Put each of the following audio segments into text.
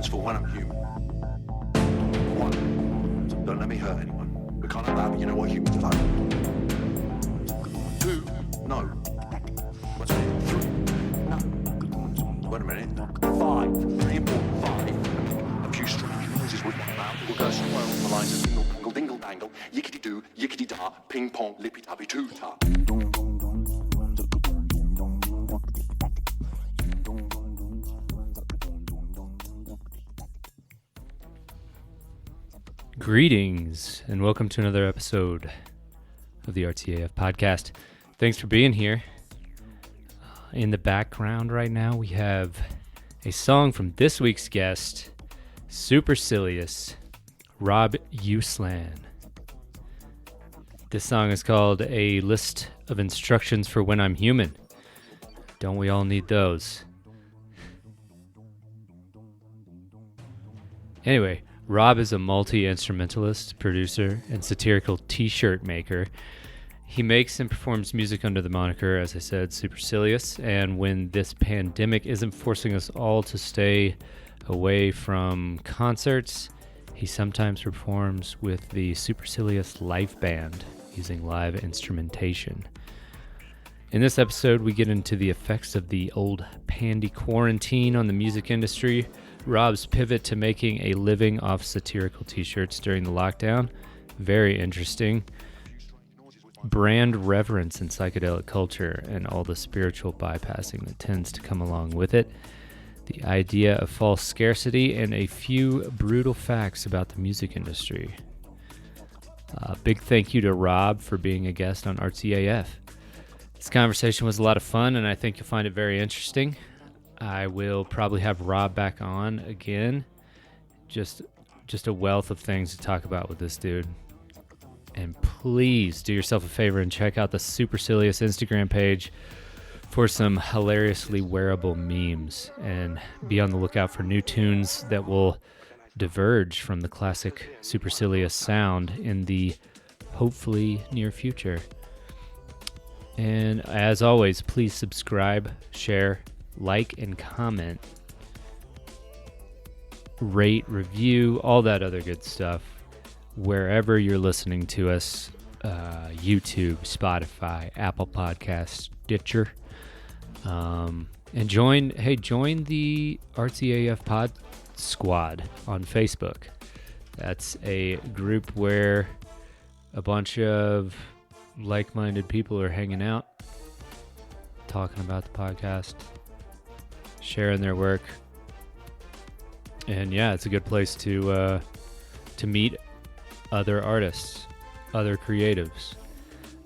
for when I'm human. One, don't let me hurt anyone. We can't have that, but you know what humans are like. Two, no. What's it? Three, no. Wait a minute. Five, really important. Five. A few strange noises with my mouth. We'll go somewhere along the lines of dingle, dangle, dingle, dangle, yickety doo, yickety da, ping pong, lippy tappy too ta. Greetings, and welcome to another episode of the Artsy AF podcast. Thanks for being here. In the background right now, we have a song from this week's guest, Supersillyus, Rob Uslan. This song is called A List of Instructions for When I'm Human. Don't we all need those? Anyway, Rob is a multi-instrumentalist, producer, and satirical t-shirt maker. He makes and performs music under the moniker, as I said, Supersillyus, and when this pandemic isn't forcing us all to stay away from concerts, he sometimes performs with the Supersillyus Life Band using live instrumentation. In this episode, we get into the effects of the old pandy quarantine on the music industry, Rob's pivot to making a living off satirical t-shirts during the lockdown, very interesting, brand reverence in psychedelic culture and all the spiritual bypassing that tends to come along with it, the idea of false scarcity, and a few brutal facts about the music industry. Big thank you to Rob for being a guest on Artsy AF. This conversation was a lot of fun, and I think you'll find it very interesting. I will probably have Rob back on again. Just a wealth of things to talk about with this dude. And please do yourself a favor and check out the Supersillyus Instagram page for some hilariously wearable memes. And be on the lookout for new tunes that will diverge from the classic Supersillyus sound in the hopefully near future. And as always, please subscribe, share, like and comment, rate, review, all that other good stuff, wherever you're listening to us, YouTube, Spotify, Apple Podcasts, Stitcher, and join the Artsy AF Pod Squad on Facebook. That's a group where a bunch of like-minded people are hanging out, talking about the podcast, sharing their work, and yeah, it's a good place to meet other artists, other creatives,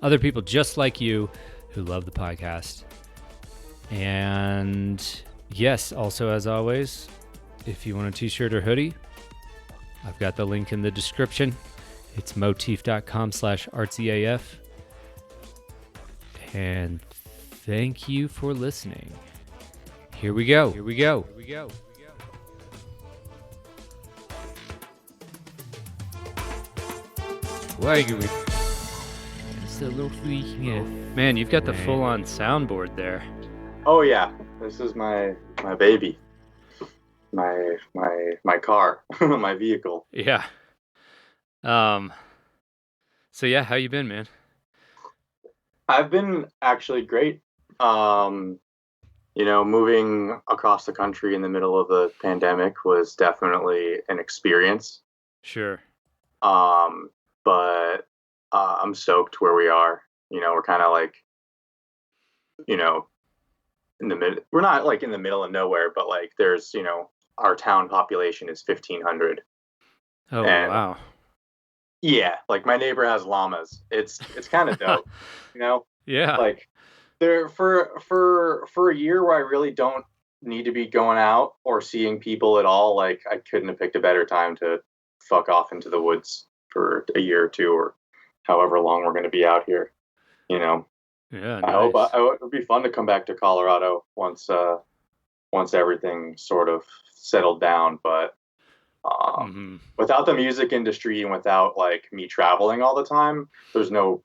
other people just like you who love the podcast. And yes, also as always, if you want a t-shirt or hoodie, I've got the link in the description. It's motif.com/artsyaf. And thank you for listening. Here we go. Man, you've got the full-on soundboard there. Oh yeah, this is my baby, my car, my vehicle. Yeah. So yeah, how you been, man? I've been actually great. Moving across the country in the middle of the pandemic was definitely an experience. Sure. But I'm stoked where we are. We're kind of like, in the mid. We're not like in the middle of nowhere, but like there's, our town population is 1,500. Oh, wow. Yeah, like my neighbor has llamas. It's kind of dope, Yeah. Like there for a year where I really don't need to be going out or seeing people at all. Like I couldn't have picked a better time to fuck off into the woods for a year or two, or however long we're going to be out here. Yeah. Nice. I hope it would be fun to come back to Colorado once everything sort of settled down. But without the music industry and without like me traveling all the time, there's not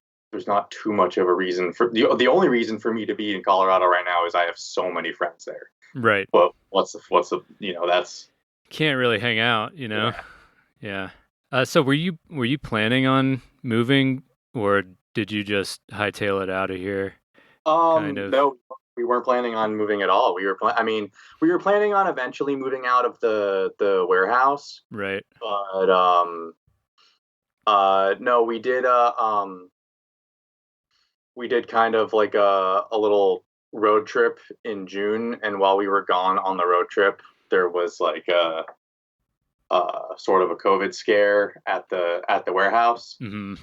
too much of a reason for the only reason for me to be in Colorado right now is I have so many friends there. Right. But what's the that's can't really hang out, Yeah. So were you planning on moving, or did you just hightail it out of here? Kind of. No, we weren't planning on moving at all. I mean, we were planning on eventually moving out of the warehouse, Right. but no, we did kind of like a little road trip in June, and while we were gone on the road trip, there was like a sort of a COVID scare at the warehouse. Hmm.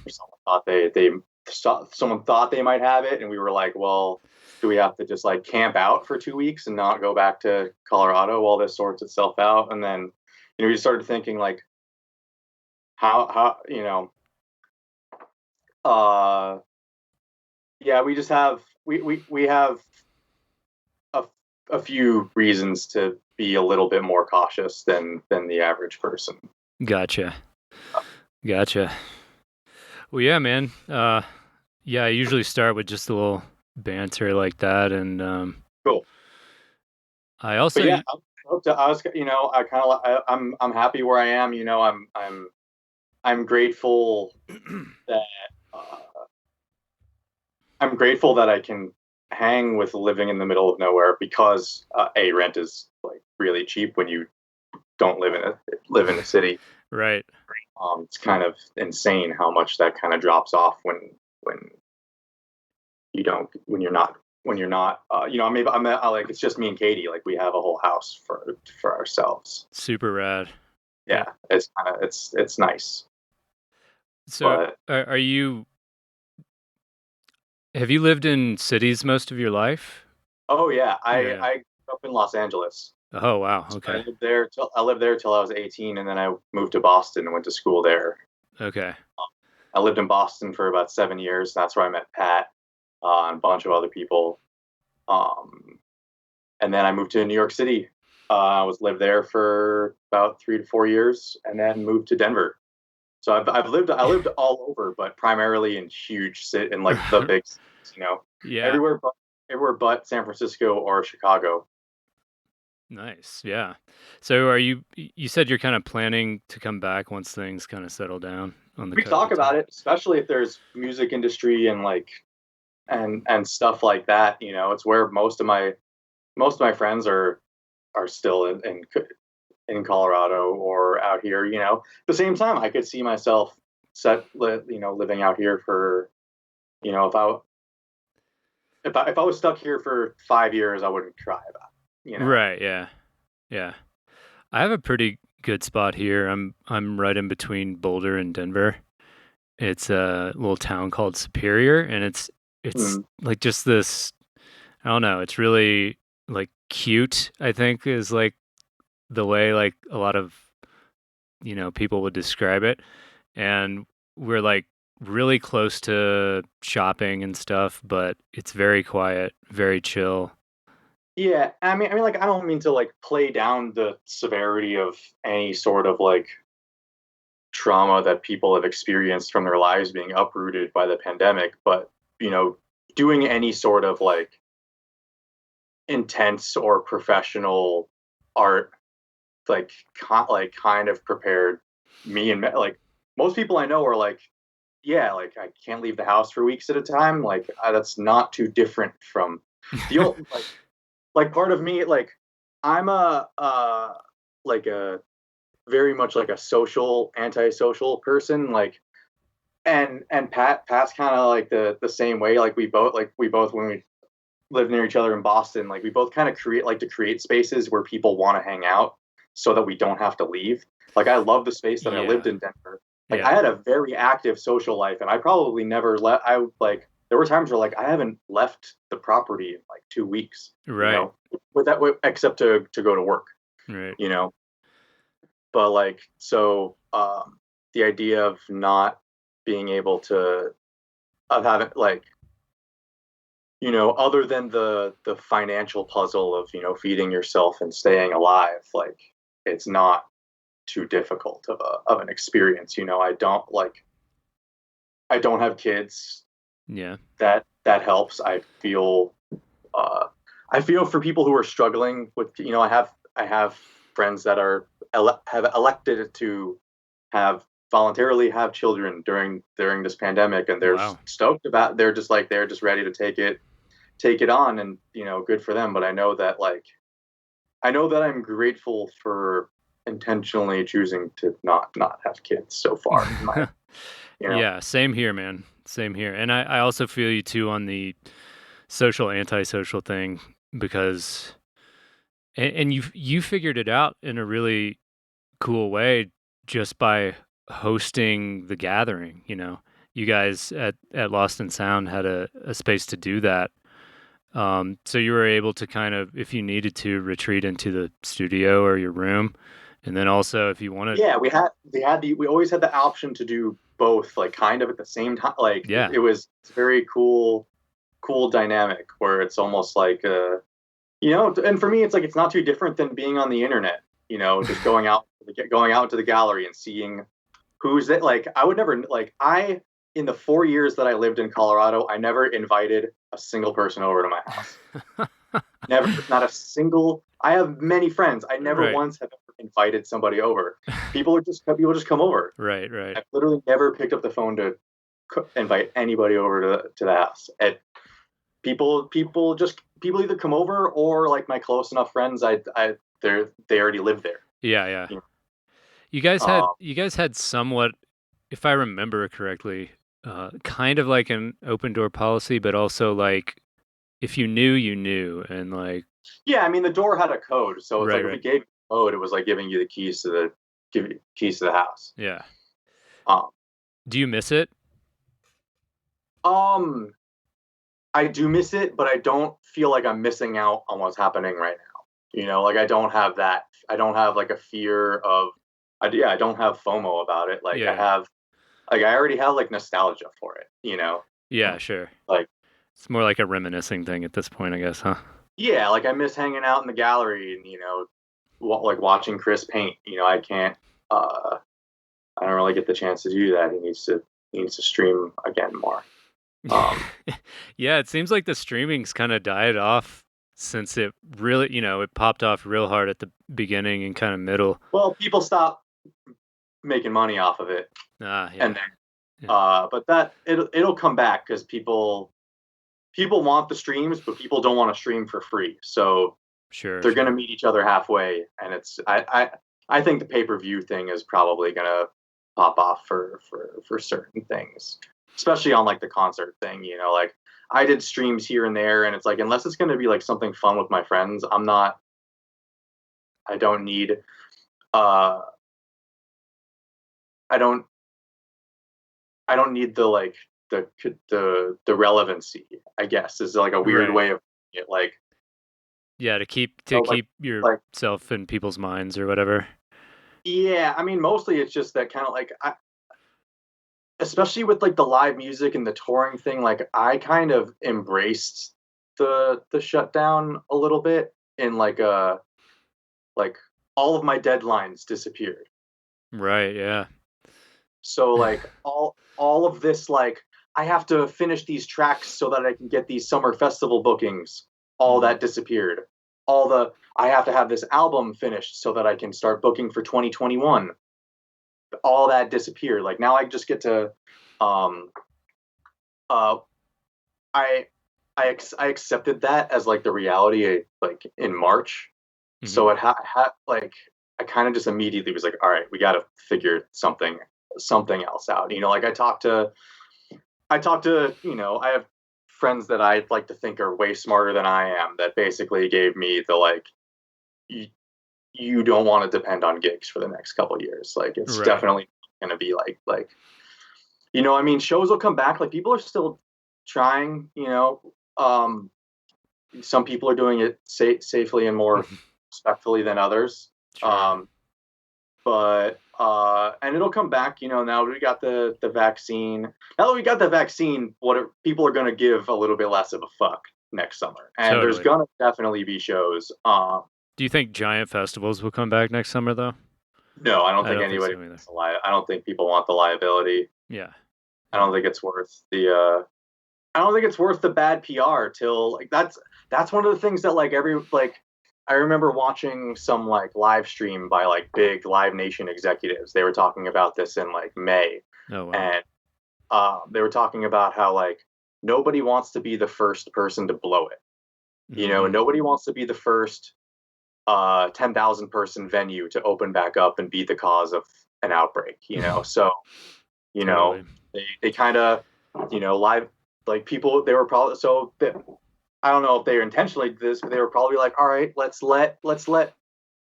Someone thought they might have it, and we were like, well, do we have to just like camp out for 2 weeks and not go back to Colorado while this sorts itself out? And then we just started thinking like, how uh yeah, we just have we have a, a few reasons to be a little bit more cautious than the average person. Gotcha. Well, yeah, man. Yeah, I usually start with just a little banter like that, and Cool. I also, But yeah, I was, I kind of, I'm happy where I am. I'm grateful that, uh, I'm grateful that I can hang with living in the middle of nowhere because rent is like really cheap when you don't live in a city. right. It's kind of insane how much that kind of drops off when you don't when you're not maybe like it's just me and Katie, like we have a whole house for ourselves. Super rad. Yeah, it's kind of it's nice. So, But are you? Have you lived in cities most of your life? oh yeah, Yeah. I grew up in Los Angeles. Oh, wow. So Okay. I lived there till I was 18, and then I moved to Boston and went to school there. Okay. I lived in Boston for about 7 years. That's where I met Pat and a bunch of other people. Um, and then I moved to New York City. I was lived there for about 3 to 4 years, and then moved to Denver. So I lived all over, but primarily in huge city in like the big cities, Yeah. everywhere but San Francisco or Chicago. Nice. Yeah. So, you said you're kind of planning to come back once things kind of settle down on the We talk COVID about time. it, especially if there's music industry and like and stuff like that. It's where most of my friends are still in Colorado or out here. At the same time, I could see myself living out here for if I was stuck here for 5 years, I wouldn't try that. Right. Yeah. Yeah. I have a pretty good spot here. I'm right in between Boulder and Denver. It's a little town called Superior, and it's Mm, like just this. I don't know. It's really like cute. I think is like the way like a lot of people would describe it, and we're like really close to shopping and stuff, but it's very quiet, very chill. yeah, I mean, like I don't mean to like play down the severity of any sort of like trauma that people have experienced from their lives being uprooted by the pandemic, but you know, doing any sort of like intense or professional art, like like kind of prepared me and like most people I know are like, yeah, like I can't leave the house for weeks at a time. Like that's not too different from the old like part of me like I'm like a very much like a social antisocial person like and Pat's kind of like the same way. Like we both when we lived near each other in Boston, like we both kind of create spaces where people want to hang out so that we don't have to leave. Like I love the space that I Yeah, lived in Denver. Like I yeah, had a very active social life, and I probably never left. I like there were times where like I haven't left the property in like 2 weeks, right, with that except to go to work, right. you know. But like so, the idea of not being able to of having like other than the financial puzzle of feeding yourself and staying alive, like it's not too difficult of an experience. I don't have kids. Yeah, That helps. Uh, I feel for people who are struggling with. I have friends that are have elected to have voluntarily have children during this pandemic, and they're stoked about. They're just ready to take it on, and good for them. But I know that I'm grateful for intentionally choosing to not have kids so far. Yeah, same here, man. Same here. And I also feel you too on the social antisocial thing, because and you figured it out in a really cool way just by hosting the gathering. You guys at Lost in Sound had a space to do that. So you were able to kind of, if you needed to, retreat into the studio or your room. And then also if you wanted. Yeah, we always had the option to do both, like kind of at the same time. Like it was very cool dynamic where it's almost like, and for me, it's like, it's not too different than being on the internet, just going out to the gallery and seeing who's that. Like I would never, in the 4 years that I lived in Colorado, I never invited a single person over to my house. Never, not a single. I have many friends. I never once have ever invited somebody over. People just come over. Right. I've literally never picked up the phone to invite anybody over to the house. And people either come over, or like my close enough friends, they already live there. Yeah. You guys had somewhat, if I remember correctly, kind of like an open door policy, but also like if you knew, you knew, and like. Yeah, I mean the door had a code, so it's if we gave you the code, it was like giving you the keys to the house. Yeah. Do you miss it? I do miss it, but I don't feel like I'm missing out on what's happening right now. Like I don't have that. I don't have like a fear of. I don't have FOMO about it. Like I have. Like I already have like nostalgia for it. Yeah, sure. Like it's more like a reminiscing thing at this point, I guess, huh? Yeah, like I miss hanging out in the gallery and like watching Chris paint. I can't. I don't really get the chance to do that. He needs to stream again more. Yeah, it seems like the streaming's kind of died off since it really, it popped off real hard at the beginning and kind of middle. Well, people stopped making money off of it. Yeah. And then, but that it'll come back because people want the streams, but people don't want to stream for free. So they're going to meet each other halfway. And it's, I think the pay-per-view thing is probably going to pop off for certain things, especially on like the concert thing, like I did streams here and there, and it's like, unless it's going to be like something fun with my friends, I don't need, I don't need the like the relevancy, I guess, is like a weird way of it. Like, to keep yourself in people's minds or whatever. Yeah, I mean, mostly it's just that kind of like, especially with like the live music and the touring thing, like I kind of embraced the shutdown a little bit, in like all of my deadlines disappeared. Right. Yeah. So like all of this, like I have to finish these tracks so that I can get these summer festival bookings. All that disappeared. I have to have this album finished so that I can start booking for 2021. All that disappeared. Like now I just get to, I accepted that as like the reality, like in March. Mm-hmm. So it like I kind of just immediately was like, all right, we got to figure something else out. Like I talked to, I have friends that I like to think are way smarter than I am, that basically gave me the like, you don't want to depend on gigs for the next couple of years. Like it's definitely going to be like, I mean, shows will come back. Like people are still trying, some people are doing it safely and more respectfully than others. Sure. And it'll come back, now we got the vaccine. Now that we got the vaccine, people are going to give a little bit less of a fuck next summer. And There's going to definitely be shows. Do you think giant festivals will come back next summer though? No, I don't think anybody wants I don't think people want the liability. Yeah. I don't think it's worth the bad PR till like that's one of the things that like I remember watching some like live stream by like big Live Nation executives. They were talking about this in like May, Oh, wow. and they were talking about how like nobody wants to be the first person to blow it. You know, nobody wants to be the first 10,000 person venue to open back up and be the cause of an outbreak. You know, so you Totally. know they kind of live like people they were probably I don't know if they intentionally did this, but they were probably like, all right, let's let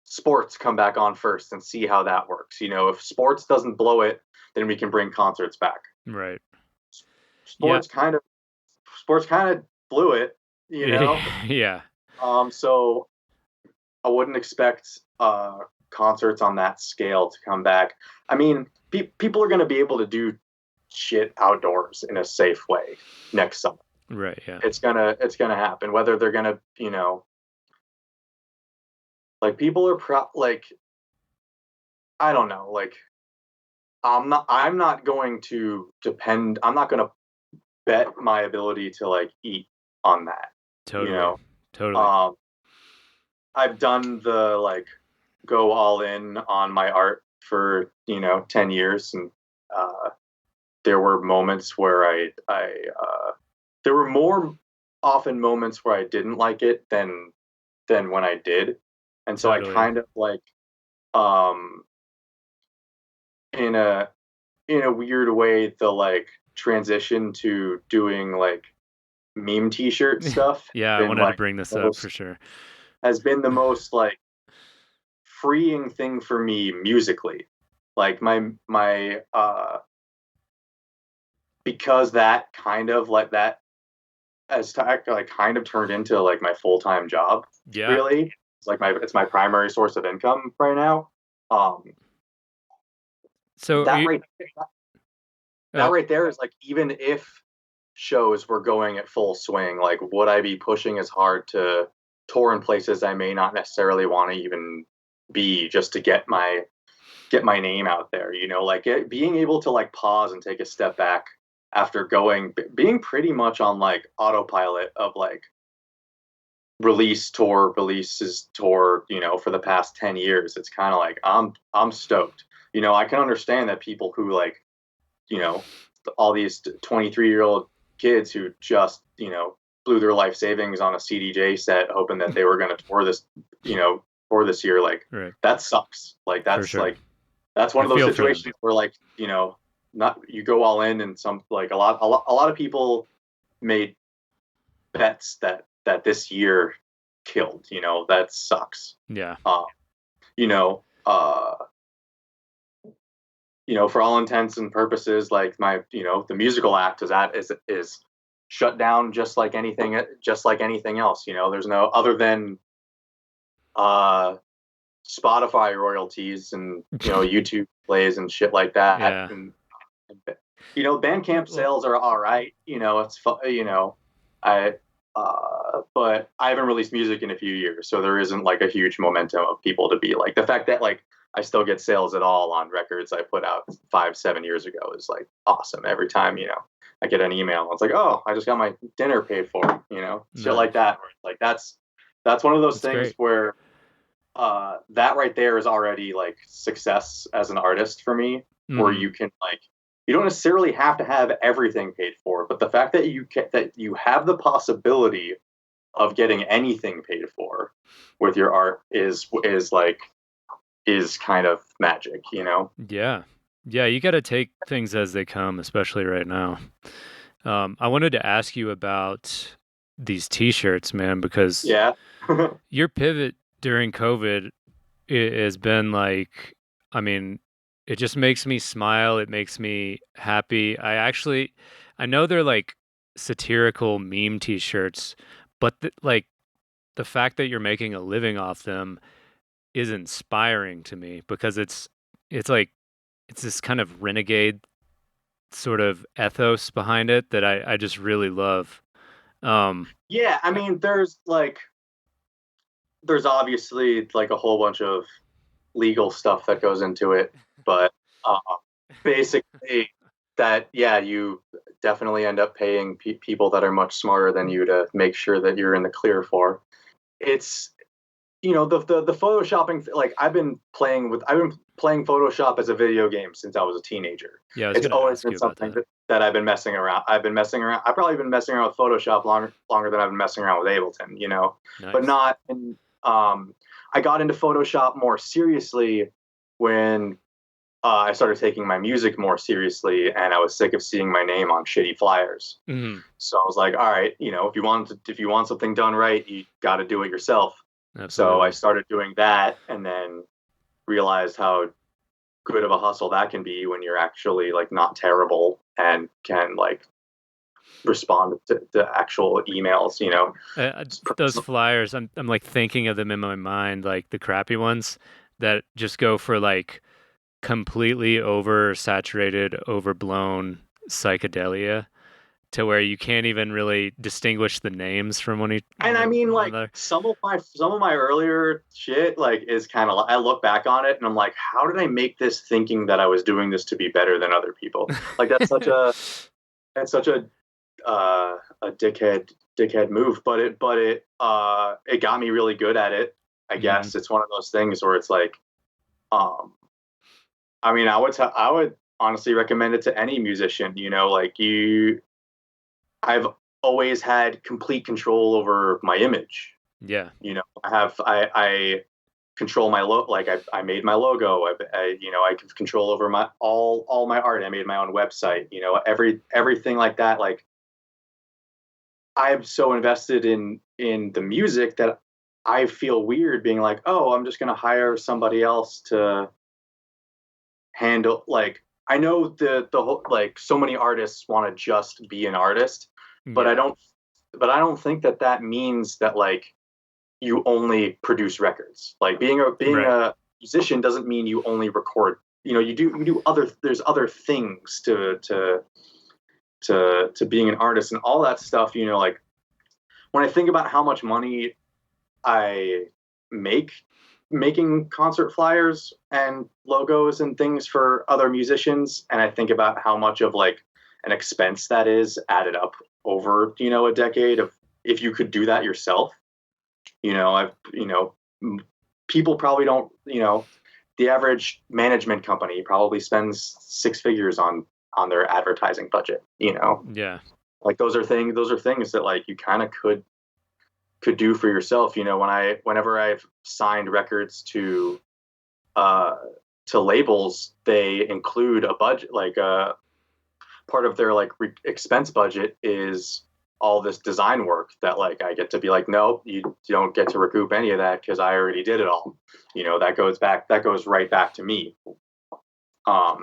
sports come back on first and see how that works. You know, if sports doesn't blow it, then we can bring concerts back. Right. Yeah. Sports kind of blew it, you know. Yeah. So I wouldn't expect concerts on that scale to come back. I mean, people are going to be able to do shit outdoors in a safe way next summer. Right. Yeah. It's gonna happen. Whether they're gonna, like people are like, I don't know. Like, I'm not going to depend. I'm not going to bet my ability to like eat on that. Totally. You know. Totally. I've done the like go all in on my art for 10 years, and there were moments where there were more often moments where I didn't like it than when I did, and so Totally. I kind of like in a weird way the like transition to doing like meme t-shirt stuff Yeah, I been wanted to like bring this up for sure. has been the most like freeing thing for me musically. Like my because that kind of like that like kind of turned into like my full-time job. Yeah. Really, it's my primary source of income right now. So that right there is like, even if shows were going at full swing, like would I be pushing as hard to tour in places I may not necessarily want to even be, just to get my name out there? Like being able to like pause and take a step back after being pretty much on like autopilot of like releases tour for the past 10 years. It's kind of like I'm stoked. I can understand that people who like all these 23-year-old kids who just blew their life savings on a CDJ set hoping that they were going to tour this year, like right. that sucks. Like that's sure. like that's one I of those feel for them. situations where like not you go all in, and some like a lot of people made bets that this year killed. That sucks. Yeah. For all intents and purposes, like my the musical act is shut down just like anything else. There's no other than Spotify royalties and YouTube plays and shit like that. Yeah. And Bandcamp sales are all right. It's but I haven't released music in a few years, so there isn't like a huge momentum of people to be like, the fact that like I still get sales at all on records I put out 5-7 years ago is like awesome. Every time I get an email, it's like, oh, I just got my dinner paid for. Shit like that. Like that's one of those things great. where that right there is already like success as an artist for me, where you can like, you don't necessarily have to have everything paid for, but the fact that you have the possibility of getting anything paid for with your art is kind of magic, Yeah. Yeah, you got to take things as they come, especially right now. I wanted to ask you about these t-shirts, man, because yeah. your pivot during COVID has been like, I mean, it just makes me smile. It makes me happy. I know they're like satirical meme t-shirts, but like the fact that you're making a living off them is inspiring to me, because it's like, it's this kind of renegade sort of ethos behind it that I just really love. Yeah, I mean, there's obviously like a whole bunch of legal stuff that goes into it, but basically that, yeah, you definitely end up paying people that are much smarter than you to make sure that you're in the clear for. It's the photoshopping, like I've been playing Photoshop as a video game since I was a teenager. Yeah, I was It's gonna always ask been you about something that. that I've been messing around. I've probably been messing around with Photoshop longer than I've been messing around with Ableton, but Nice. not in, I got into Photoshop more seriously when I started taking my music more seriously, and I was sick of seeing my name on shitty flyers. Mm-hmm. So I was like, all right, if you want something done right, you got to do it yourself. So I Absolutely. started doing that, and then realized how good of a hustle that can be when you're actually like not terrible and can like respond to actual emails. Those flyers, I'm like thinking of them in my mind, like the crappy ones that just go for like completely oversaturated, overblown psychedelia to where you can't even really distinguish the names from And I mean, one like another. some of my earlier shit, like is kind of. I look back on it and I'm like, how did I make this thinking that I was doing this to be better than other people? Like that's such a a dickhead move, but it got me really good at it. I Mhm. guess it's one of those things where it's like, um, I mean, I would honestly recommend it to any musician. I've always had complete control over my image. Yeah. I control my like I made my logo. I have control over my all my art. I made my own website. Everything like that. Like I'm so invested in the music that I feel weird being like, oh, I'm just gonna hire somebody else to handle. Like I know the whole, like so many artists want to just be an artist, but I Yeah. don't think that means that like you only produce records. Like being Right. a musician doesn't mean you only record. You do other. There's other things to being an artist and all that stuff. Like when I think about how much money I make making concert flyers and logos and things for other musicians, and I think about how much of like an expense that is added up over a decade of if you could do that yourself. I've people probably don't. The average management company probably spends six figures on their advertising budget. Yeah. Like those are things that like you kind of could do for yourself. Whenever I've signed records uh to labels, they include a budget, like part of their like expense budget is all this design work that like I get to be like, no, you don't get to recoup any of that because I already did it all. That goes right back to me.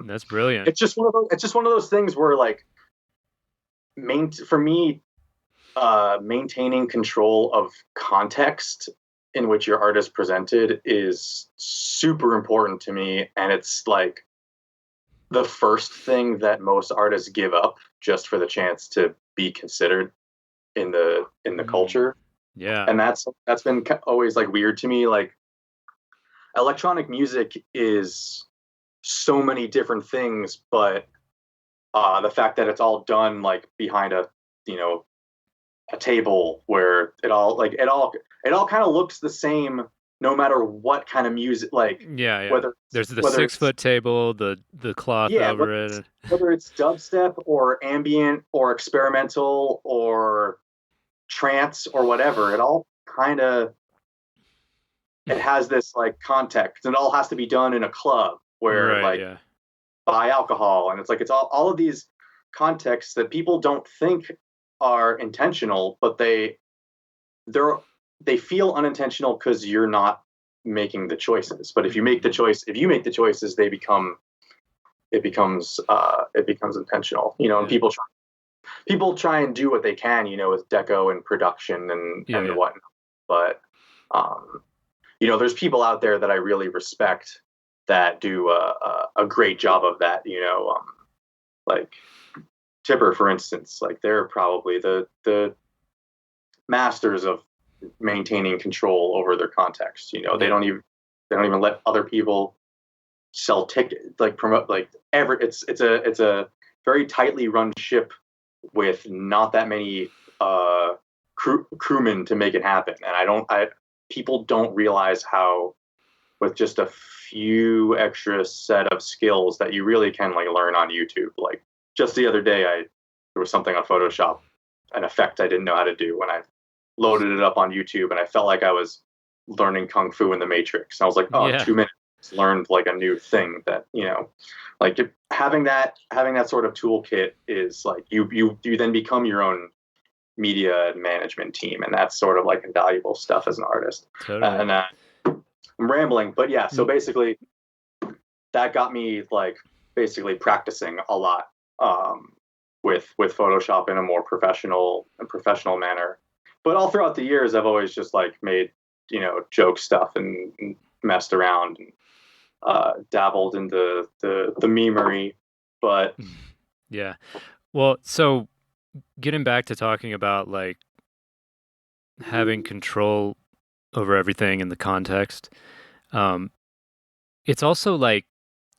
That's brilliant. It's just one of those things where like for me, maintaining control of context in which your art is presented is super important to me, and it's like the first thing that most artists give up just for the chance to be considered in the Mm. culture. Yeah. And that's been always like weird to me. Like electronic music is so many different things, but the fact that it's all done like behind you know a table where it all kind of looks the same no matter what kind of music, like Yeah, yeah. whether There's the whether six it's foot table, the cloth yeah over whether it's, it. whether it's dubstep or ambient or experimental or trance or whatever. It all kind of it has this like context, and it all has to be done in a club where Right, like yeah. buy alcohol, and it's like it's all of these contexts that people don't think are intentional, but they're they feel unintentional because you're not making the choices. But if you make the Mhm. choice, if you make the choices, it becomes intentional. And Yeah. people try and do what they can, with deco and production Yeah, and yeah. whatnot. But um, there's people out there that I really respect that do a great job of that. Like Tipper, for instance, like they're probably the masters of maintaining control over their context. Yeah. They don't even let other people sell tickets, like promote, like ever. It's a very tightly run ship with not that many crewmen to make it happen. And people don't realize how, with just a few extra set of skills that you really can like learn on YouTube. Like just the other day, there was something on Photoshop, an effect I didn't know how to do, when I loaded it up on YouTube, and I felt like I was learning Kung Fu in the Matrix. I was like, oh, Yeah. 2 minutes, learned like a new thing that, like having that sort of toolkit is like, you then become your own media and management team. And that's sort of like invaluable stuff as an artist. Totally. I'm rambling, but yeah, so basically that got me like basically practicing a lot with Photoshop in a more professional manner. But all throughout the years, I've always just like made, joke stuff and messed around and dabbled into the memery. But yeah. Well, so getting back to talking about like having control over everything in the context, it's also like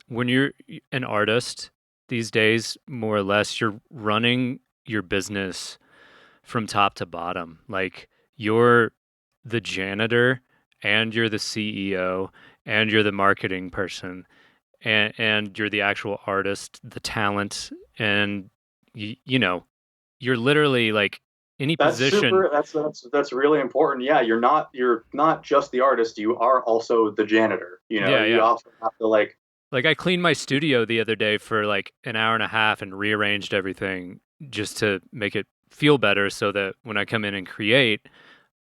when you're an artist these days, more or less, you're running your business from top to bottom. Like you're the janitor and you're the CEO and you're the marketing person and you're the actual artist, the talent, and you're literally like any position. That's really important. Yeah, you're not just the artist, you are also the janitor. You also have to like I cleaned my studio the other day for like an hour and a half and rearranged everything just to make it feel better so that when I come in and create,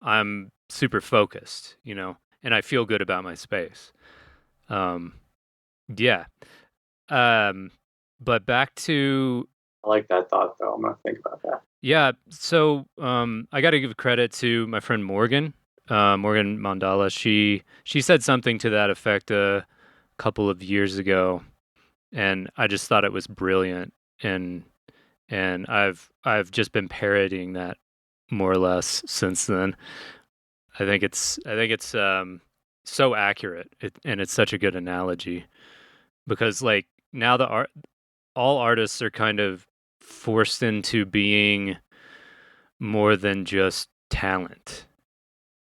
I'm super focused, and I feel good about my space. Yeah. But back to, I like that thought though. I'm gonna think about that. yeah. So, I got to give credit to my friend Morgan, Morgan Mandala. She said something to that effect a couple of years ago, and I just thought it was brilliant. And I've just been parodying that more or less since then. I think it's so accurate, and it's such a good analogy because like now all artists are kind of forced into being more than just talent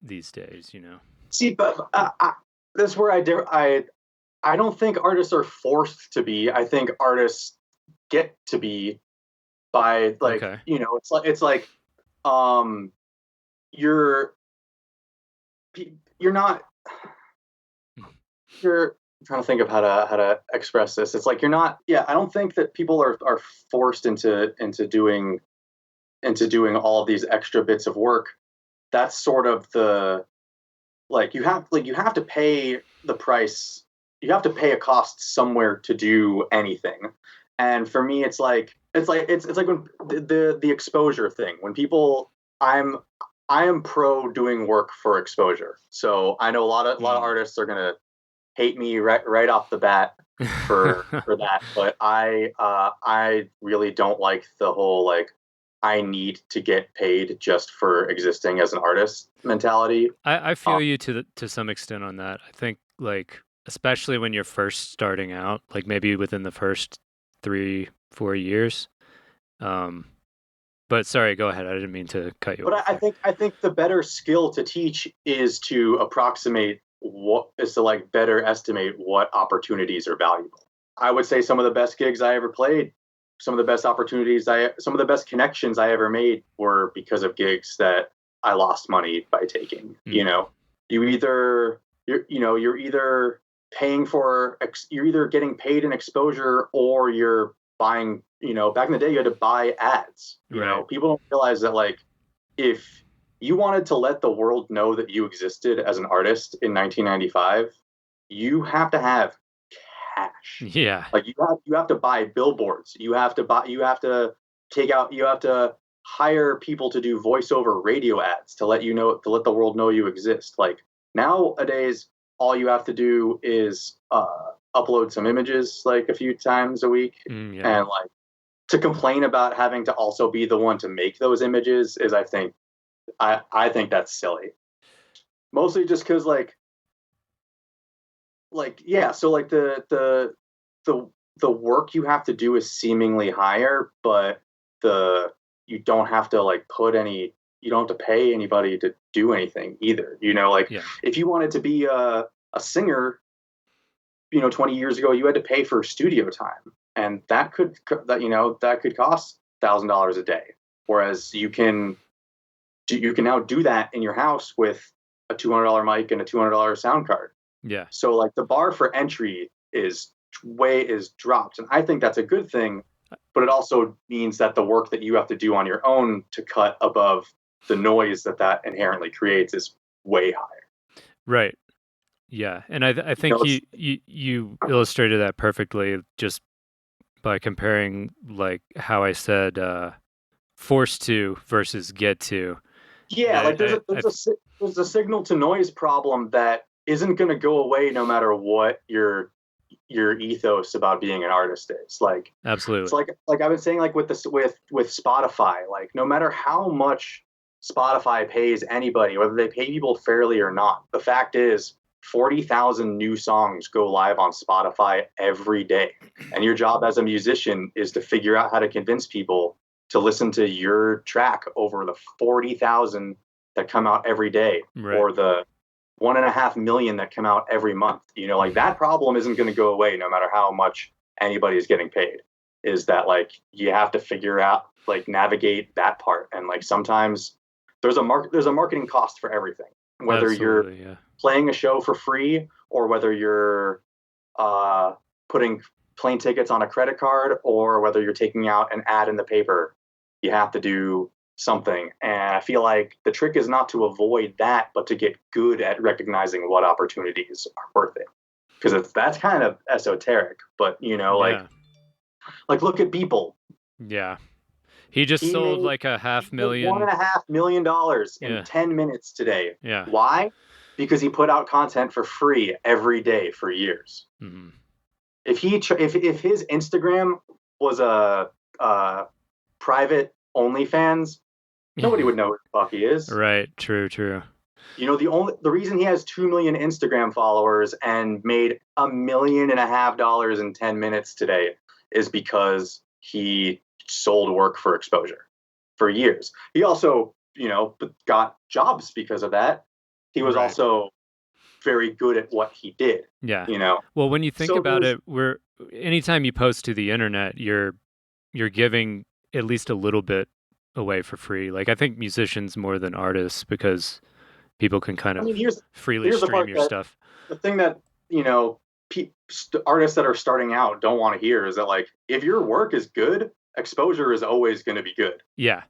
these days, See, but that's where I don't think artists are forced to be. I think artists get to be by like, Okay. it's like you're not you're I'm trying to think of how to express this. It's like you're not, I don't think that people are forced into doing all of these extra bits of work. That's sort of the, like you have to pay the price. You have to pay a cost somewhere to do anything. And for me, it's like when the exposure thing, when people, I am pro doing work for exposure. So I know a lot of artists are gonna hate me right off the bat for that, but I really don't like the whole like I need to get paid just for existing as an artist mentality. I feel you to some extent on that. I think like especially when you're first starting out, like maybe within the first 3-4 years. But sorry, go ahead. I didn't mean to cut you off. But I think the better skill to teach is to better estimate what opportunities are valuable. I would say some of the best gigs I ever played, some of the best connections I ever made were because of gigs that I lost money by taking. You're either getting paid in exposure or you're buying, back in the day you had to buy ads. People don't realize that like if you wanted to let the world know that you existed as an artist in 1995, you have to have cash. Yeah. Like you have to buy billboards. You have to hire people to do voiceover radio ads to let the world know you exist. Like nowadays, all you have to do is upload some images like a few times a week, and like to complain about having to also be the one to make those images is, I think that's silly. Mostly just because so like the work you have to do is seemingly higher, but you don't have to like you don't have to pay anybody to do anything either. You know, like Yeah. if you wanted to be a singer, 20 years ago, you had to pay for studio time, and that could cost $1,000 a day. Whereas you can now do that in your house with a $200 mic and a $200 sound card. Yeah. So like the bar for entry is dropped, and I think that's a good thing. But it also means that the work that you have to do on your own to cut above the noise that inherently creates is way higher. Right. Yeah, and I think you illustrated that perfectly just by comparing like how I said forced to versus get to. Yeah, like there's a signal to noise problem that isn't going to go away no matter what your ethos about being an artist is. Like absolutely. It's like I've been saying, like with Spotify, like no matter how much Spotify pays anybody, whether they pay people fairly or not, the fact is 40,000 new songs go live on Spotify every day. And your job as a musician is to figure out how to convince people to listen to your track over the 40,000 that come out every day, right, or the 1.5 million that come out every month. Like that problem isn't going to go away no matter how much anybody is getting paid. Is that like you have to figure out, like, navigate that part. And like sometimes there's a marketing cost for everything, whether absolutely, you're playing a show for free or whether you're putting plane tickets on a credit card or whether you're taking out an ad in the paper. You have to do something. And I feel like the trick is not to avoid that, but to get good at recognizing what opportunities are worth it. Because that's kind of esoteric, but like look at Beeple. Yeah. He sold like $500,000. $1.5 million in 10 minutes today. Yeah. Why? Because he put out content for free every day for years. Mm-hmm. If his Instagram was a private OnlyFans, nobody would know who the fuck he is. Right. True. The reason he has 2 million Instagram followers and made $1.5 million in 10 minutes today is because he sold work for exposure for years. He also, got jobs because of that. He was also very good at what he did. Yeah. Well, when you think about it, anytime you post to the internet, you're giving at least a little bit away for free. Like I think musicians more than artists, because people can kind of freely stream your stuff. The thing that artists that are starting out don't want to hear is that, like, if your work is good, exposure is always going to be good. Yeah.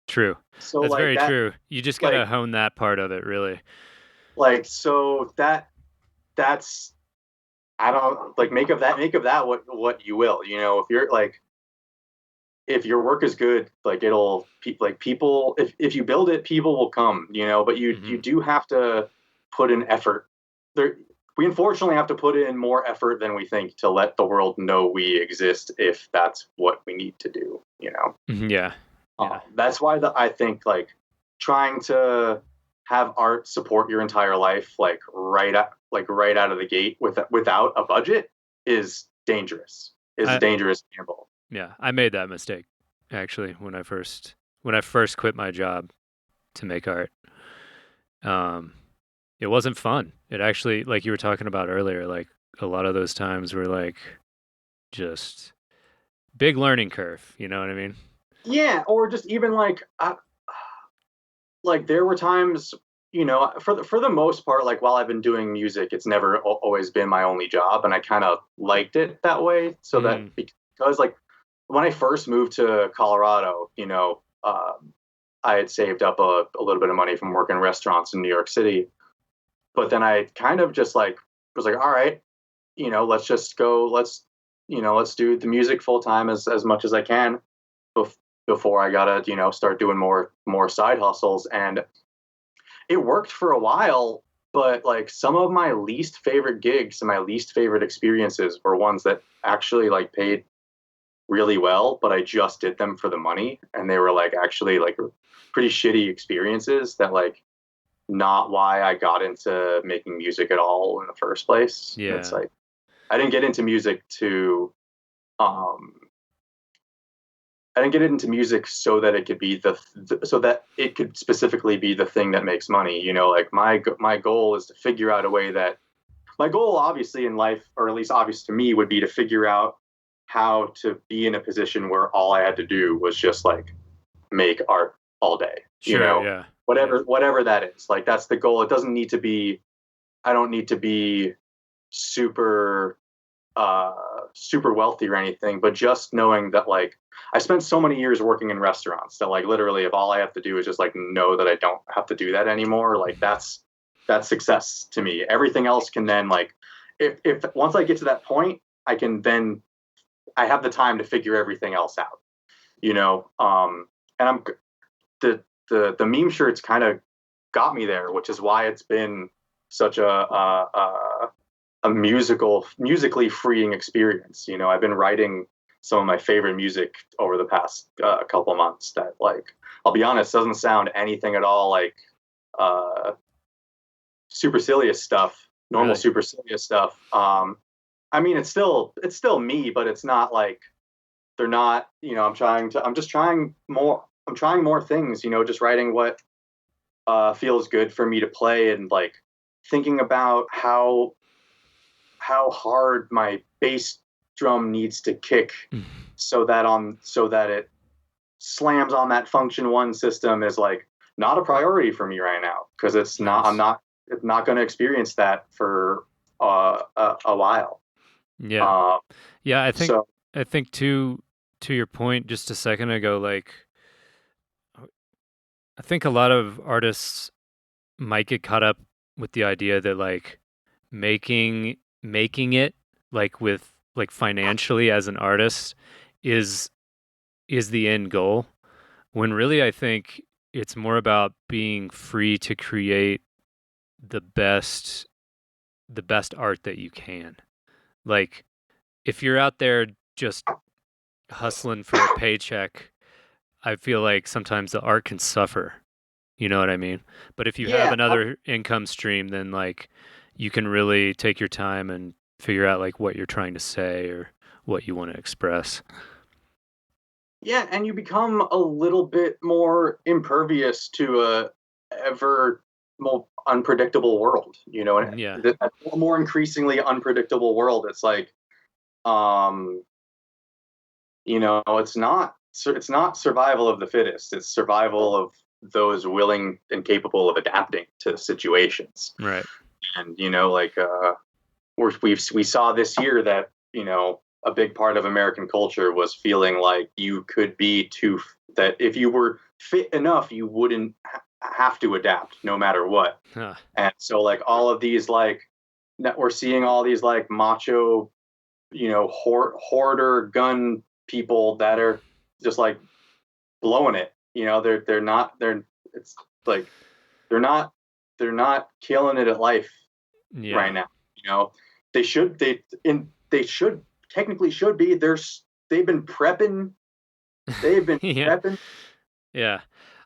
True. So that's very true. You just got to hone that part of it, really. Like, so that's, I don't, like, make of that what you will. If you're like, if your work is good, like it'll, like, people, if you build it, people will come, but you do have to put in effort. We unfortunately have to put in more effort than we think to let the world know we exist, if that's what we need to do, Yeah. That's why I think, like, trying to have art support your entire life, like right out of the gate without a budget is dangerous. A dangerous gamble. Yeah, I made that mistake actually when I first quit my job to make art. It wasn't fun. It actually, like you were talking about earlier, like a lot of those times were like just big learning curve. You know what I mean? Yeah, or just even like there were times, for the most part, like while I've been doing music, it's never always been my only job, and I kind of liked it that way. So that, because like when I first moved to Colorado, I had saved up a little bit of money from working in restaurants in New York City, but then I kind of just like was like, all right, let's just go, let's do the music full time as much as I can before I gotta, start doing more side hustles. And it worked for a while, but like some of my least favorite gigs and my least favorite experiences were ones that actually like paid really well, but I just did them for the money. And they were like actually like pretty shitty experiences that, like, not why I got into making music at all in the first place. Yeah. It's like, I didn't get into music to I didn't get into music so that it could be so that it could specifically be the thing that makes money. You know, like my goal is to figure out a way that my goal, obviously, in life, or at least obvious to me, would be to figure out how to be in a position where all I had to do was just like make art all day. Sure, you know, yeah. whatever that is. Like that's the goal. It doesn't need to be. I don't need to be super super wealthy or anything, but just knowing that like I spent so many years working in restaurants that like literally if all I have to do is just like know that I don't have to do that anymore, like that's success to me. Everything else can then like if once I get to that point, I can then I have the time to figure everything else out, you know. And I'm the meme shirts kind of got me there, which is why it's been such a musically freeing experience. You know, I've been writing some of my favorite music over the past couple of months that, like, I'll be honest, doesn't sound anything at all like Supersillius stuff, normal Really? Supersillius stuff. I mean, it's still me, but it's not like they're not. You know, I'm trying more things. You know, just writing what feels good for me to play, and like thinking about how hard my bass drum needs to kick so that it slams on that function one system is like not a priority for me right now, because it's not. I'm not going to experience that for a while. Yeah. Yeah, I think So to your point just a second ago, like I think a lot of artists might get caught up with the idea that like making it like with like financially as an artist is the end goal, when really I think it's more about being free to create the best art that you can. Like if you're out there just hustling for a paycheck, I feel like sometimes the art can suffer. You know what I mean? But if you have yeah, another income stream, then like you can really take your time and figure out like what you're trying to say or what you want to express. yeah, and you become a little bit more impervious to a ever more unpredictable world. You know, and Yeah. a more increasingly unpredictable world. It's like, um, you know, it's not survival of the fittest. It's survival of those willing and capable of adapting to situations. Right. And you know, like we saw this year that, you know, a big part of American culture was feeling like you could be that if you were fit enough, you wouldn't have to adapt no matter what. Huh. And so like all of these like we're seeing all these like macho, you know, hoarder gun people that are just like blowing it. You know, it's like they're not killing it at life Yeah. right now. You know, they should technically should be. They've been prepping. They've been Yeah. prepping. Yeah.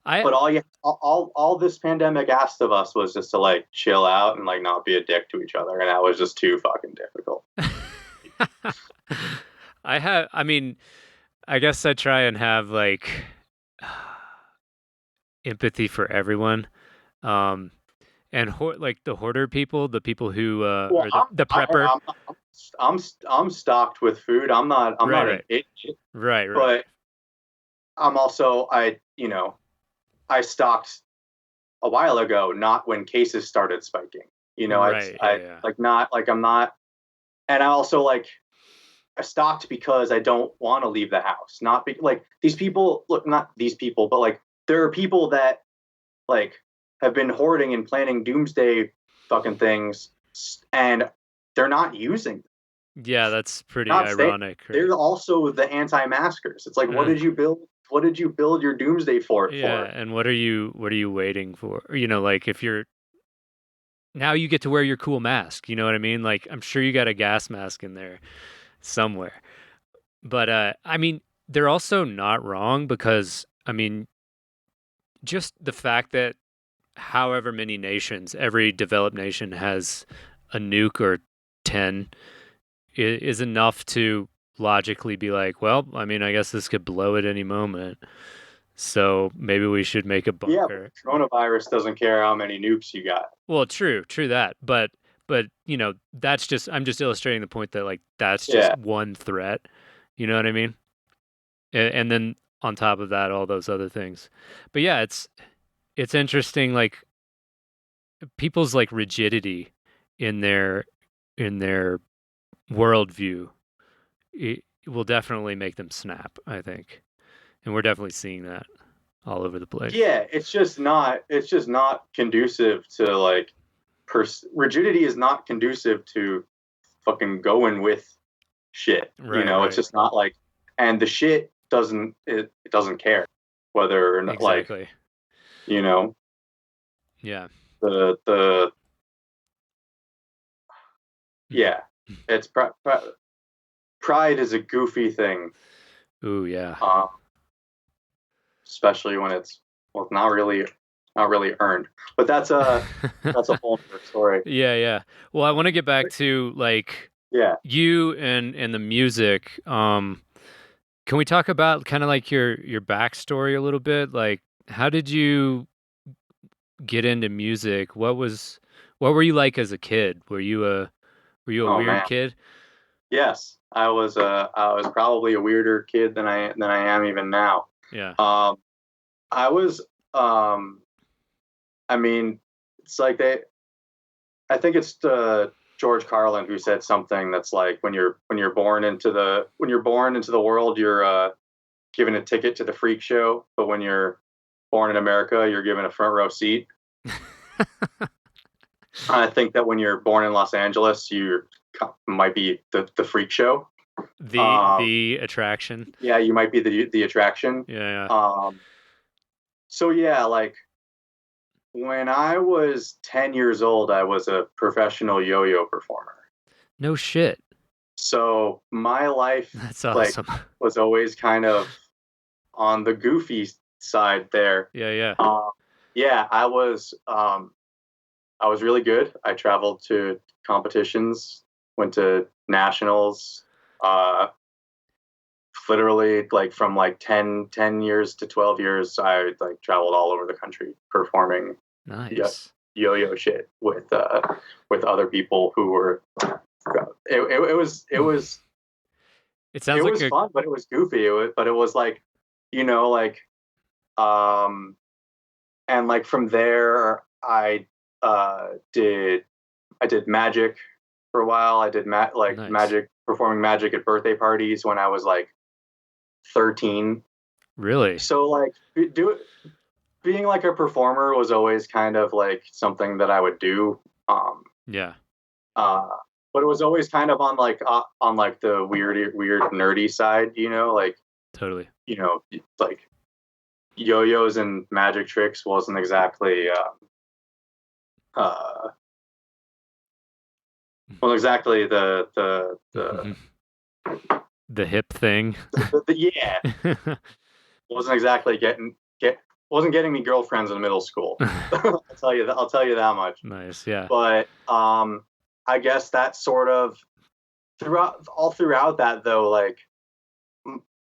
But all this pandemic asked of us was just to like chill out and like not be a dick to each other, and that was just too fucking difficult. I mean, I guess I try and have like empathy for everyone. Um, and like the hoarder people, the people who Well, or the prepper. I'm stocked with food. I'm not Right, an idiot, right. but I'm also you know, I stocked a while ago, not when cases started spiking. You know, Right, yeah. like not like I'm not, and I also like I stocked because I don't want to leave the house. Not like these people. Look, not these people, but like there are people that like have been hoarding and planning doomsday fucking things, and they're not using them. Yeah, that's pretty Not ironic, right? They're also the anti-maskers. It's like, what did you build? What did you build your doomsday fort Yeah, for? and what are you waiting for? You know, like if you're now you get to wear your cool mask, you know what I mean? Like I'm sure you got a gas mask in there somewhere. But I mean, they're also not wrong, because I mean, just the fact that however many nations, every developed nation has a nuke or 10 is enough to logically be like, well, I mean, I guess this could blow at any moment. So maybe we should make a Yeah, bunker. but coronavirus doesn't care how many nukes you got. Well, true that. But that's just I'm just illustrating the point that like that's Yeah. just one threat. You know what I mean? And then on top of that, all those other things. But yeah, it's interesting, like people's like rigidity in their worldview. It will definitely make them snap, I think, and we're definitely seeing that all over the place. Yeah, it's just not conducive to like rigidity is not conducive to fucking going with shit. Right, It's right. just not like, and the shit it doesn't care whether or not, like, Exactly. you know, Yeah. the yeah, it's pride is a goofy thing. Ooh, yeah. Especially when it's, well, not really earned. But that's a whole other story. Yeah, yeah. Well, I want to get back to like Yeah. you and the music. Can we talk about kind of like your backstory a little bit? Like, how did you get into music? What were you like as a kid? Were you a Oh weird man. kid? Yes, I was probably a weirder kid than I am even now. Yeah. I was I mean, it's like I think it's George Carlin who said something that's like when you're born into the world, you're given a ticket to the freak show, but when you're born in America, you're given a front row seat. I think that when you're born in Los Angeles, you might be the freak show. The attraction. Yeah, you might be the attraction. Yeah, yeah. So yeah, like when I was 10 years old, I was a professional yo-yo performer. No shit. So my life That's like awesome. was always kind of on the goofy side there. Yeah, yeah. Yeah, I was really good. I traveled to competitions, went to nationals, uh, literally like from like 10 years to 12 years, I like traveled all over the country performing Nice. yo-yo shit with other people who were, It sounds it like was fun, but it was goofy. But it was like, like, um, and like from there, did magic for a while. I did nice. magic, performing magic at birthday parties when I was like 13. Really? So like being like a performer was always kind of like something that I would do. Yeah. Uh, but it was always kind of on like the weird nerdy side, like, Totally. like yo-yos and magic tricks wasn't exactly uh The hip thing. yeah, wasn't exactly wasn't getting me girlfriends in middle school. I'll tell you that much. Nice, yeah. But I guess that sort of throughout that though, like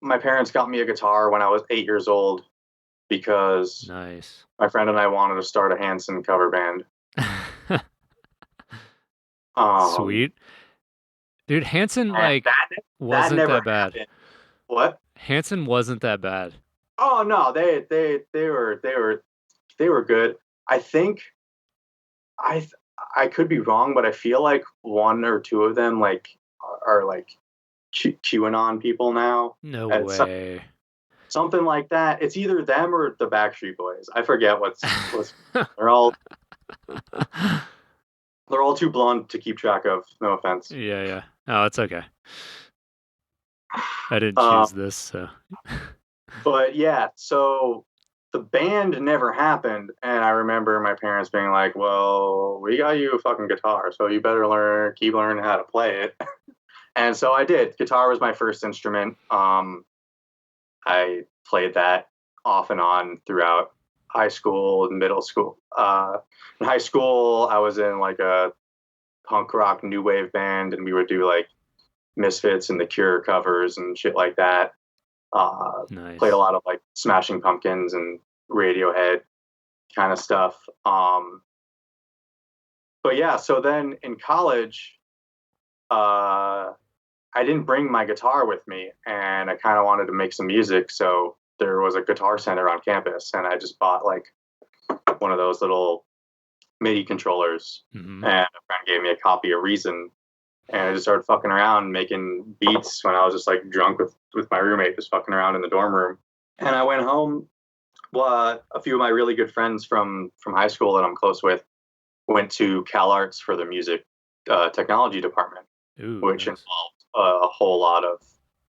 my parents got me a guitar when I was 8 years old because Nice. my friend and I wanted to start a Hanson cover band. Sweet. Dude, Hanson And like that wasn't never that bad. happened. What? Hanson wasn't that bad. Oh no, they were good. I think I I could be wrong, but I feel like one or two of them like are like QAnon people now. No And way. something like that. It's either them or the Backstreet Boys. I forget what's they're all too blonde to keep track of. No offense. Yeah, yeah. Oh, it's okay. I didn't choose this, so. But yeah, so the band never happened, and I remember my parents being like, "Well, we got you a fucking guitar, so you better keep learning how to play it." And so I did. Guitar was my first instrument. I played that off and on throughout high school and middle school. In high school, I was in like a punk rock new wave band, and we would do like Misfits and the Cure covers and shit like that. Nice. Played a lot of like Smashing Pumpkins and Radiohead kind of stuff. But yeah, so then in college, I didn't bring my guitar with me, and I kind of wanted to make some music. So there was a guitar center on campus, and I just bought like one of those little MIDI controllers, Mm-hmm. and a friend gave me a copy of Reason, and I just started fucking around making beats when I was just like drunk with my roommate, just fucking around in the dorm room. And I went home. Well, a few of my really good friends from high school that I'm close with went to Cal Arts for the music technology department, Ooh, which nice. involved a whole lot of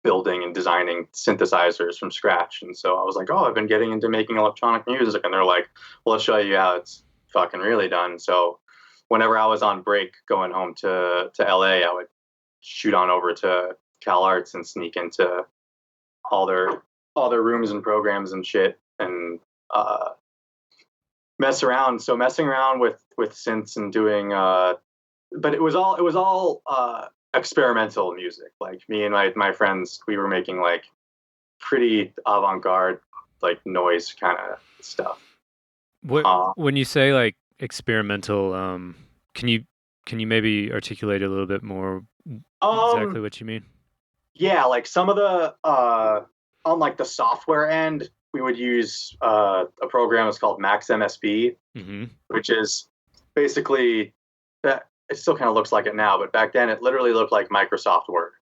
building and designing synthesizers from scratch. And so I was like, oh, I've been getting into making electronic music. And they're like, well, let's show you how it's fucking really done. So whenever I was on break going home to LA, I would shoot on over to Cal Arts and sneak into all their rooms and programs and shit, and mess around. So messing around with synths and doing but it was all experimental music. Like me and my friends, we were making like pretty avant-garde like noise kind of stuff. When you say like experimental, can you maybe articulate a little bit more exactly what you mean? Yeah, like some of the on like the software end, we would use a program that's called Max MSB, Mm-hmm. which is basically that. It still kind of looks like it now, but back then it literally looked like Microsoft Word,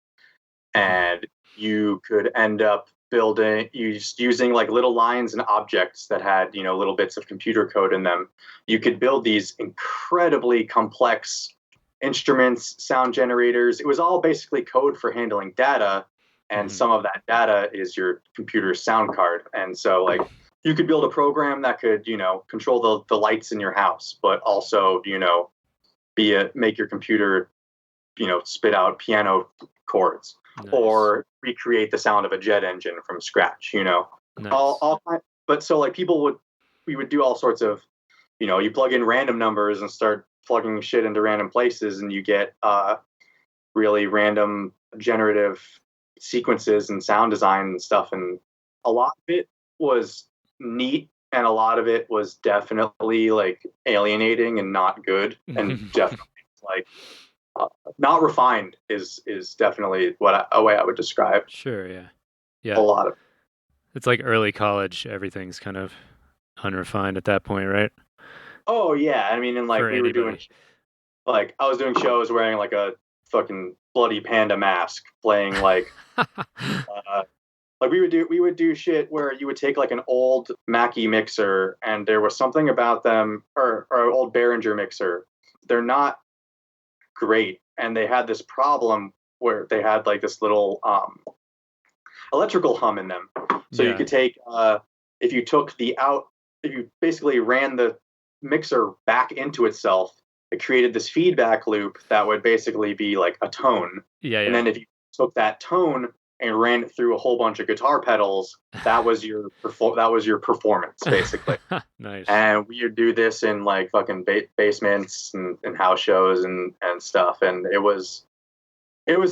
and you could end up building using like little lines and objects that had little bits of computer code in them. You could build these incredibly complex instruments, sound generators. It was all basically code for handling data, and some of that data is your computer's sound card. And so like you could build a program that could control the lights in your house, but also make your computer spit out piano chords. Nice. Or recreate the sound of a jet engine from scratch. Nice. But so like we would do all sorts of you plug in random numbers and start plugging shit into random places, and you get really random generative sequences and sound design and stuff. And a lot of it was neat, and a lot of it was definitely like alienating and not good, and definitely like not refined is definitely a way I would describe. Sure, yeah. A lot of it. It's like early college. Everything's kind of unrefined at that point, right? Oh yeah, I mean, and like we were doing, like I was doing shows wearing like a fucking bloody panda mask, playing like, like we would do shit where you would take like an old Mackie mixer, and there was something about them, or old Behringer mixer. They're not great, and they had this problem where they had like this little electrical hum in them. So you could take if you basically ran the mixer back into itself, it created this feedback loop that would basically be like a tone. And then if you took that tone and ran it through a whole bunch of guitar pedals, that was your performance basically. Nice. And we would do this in like fucking basements and house shows and stuff, and it was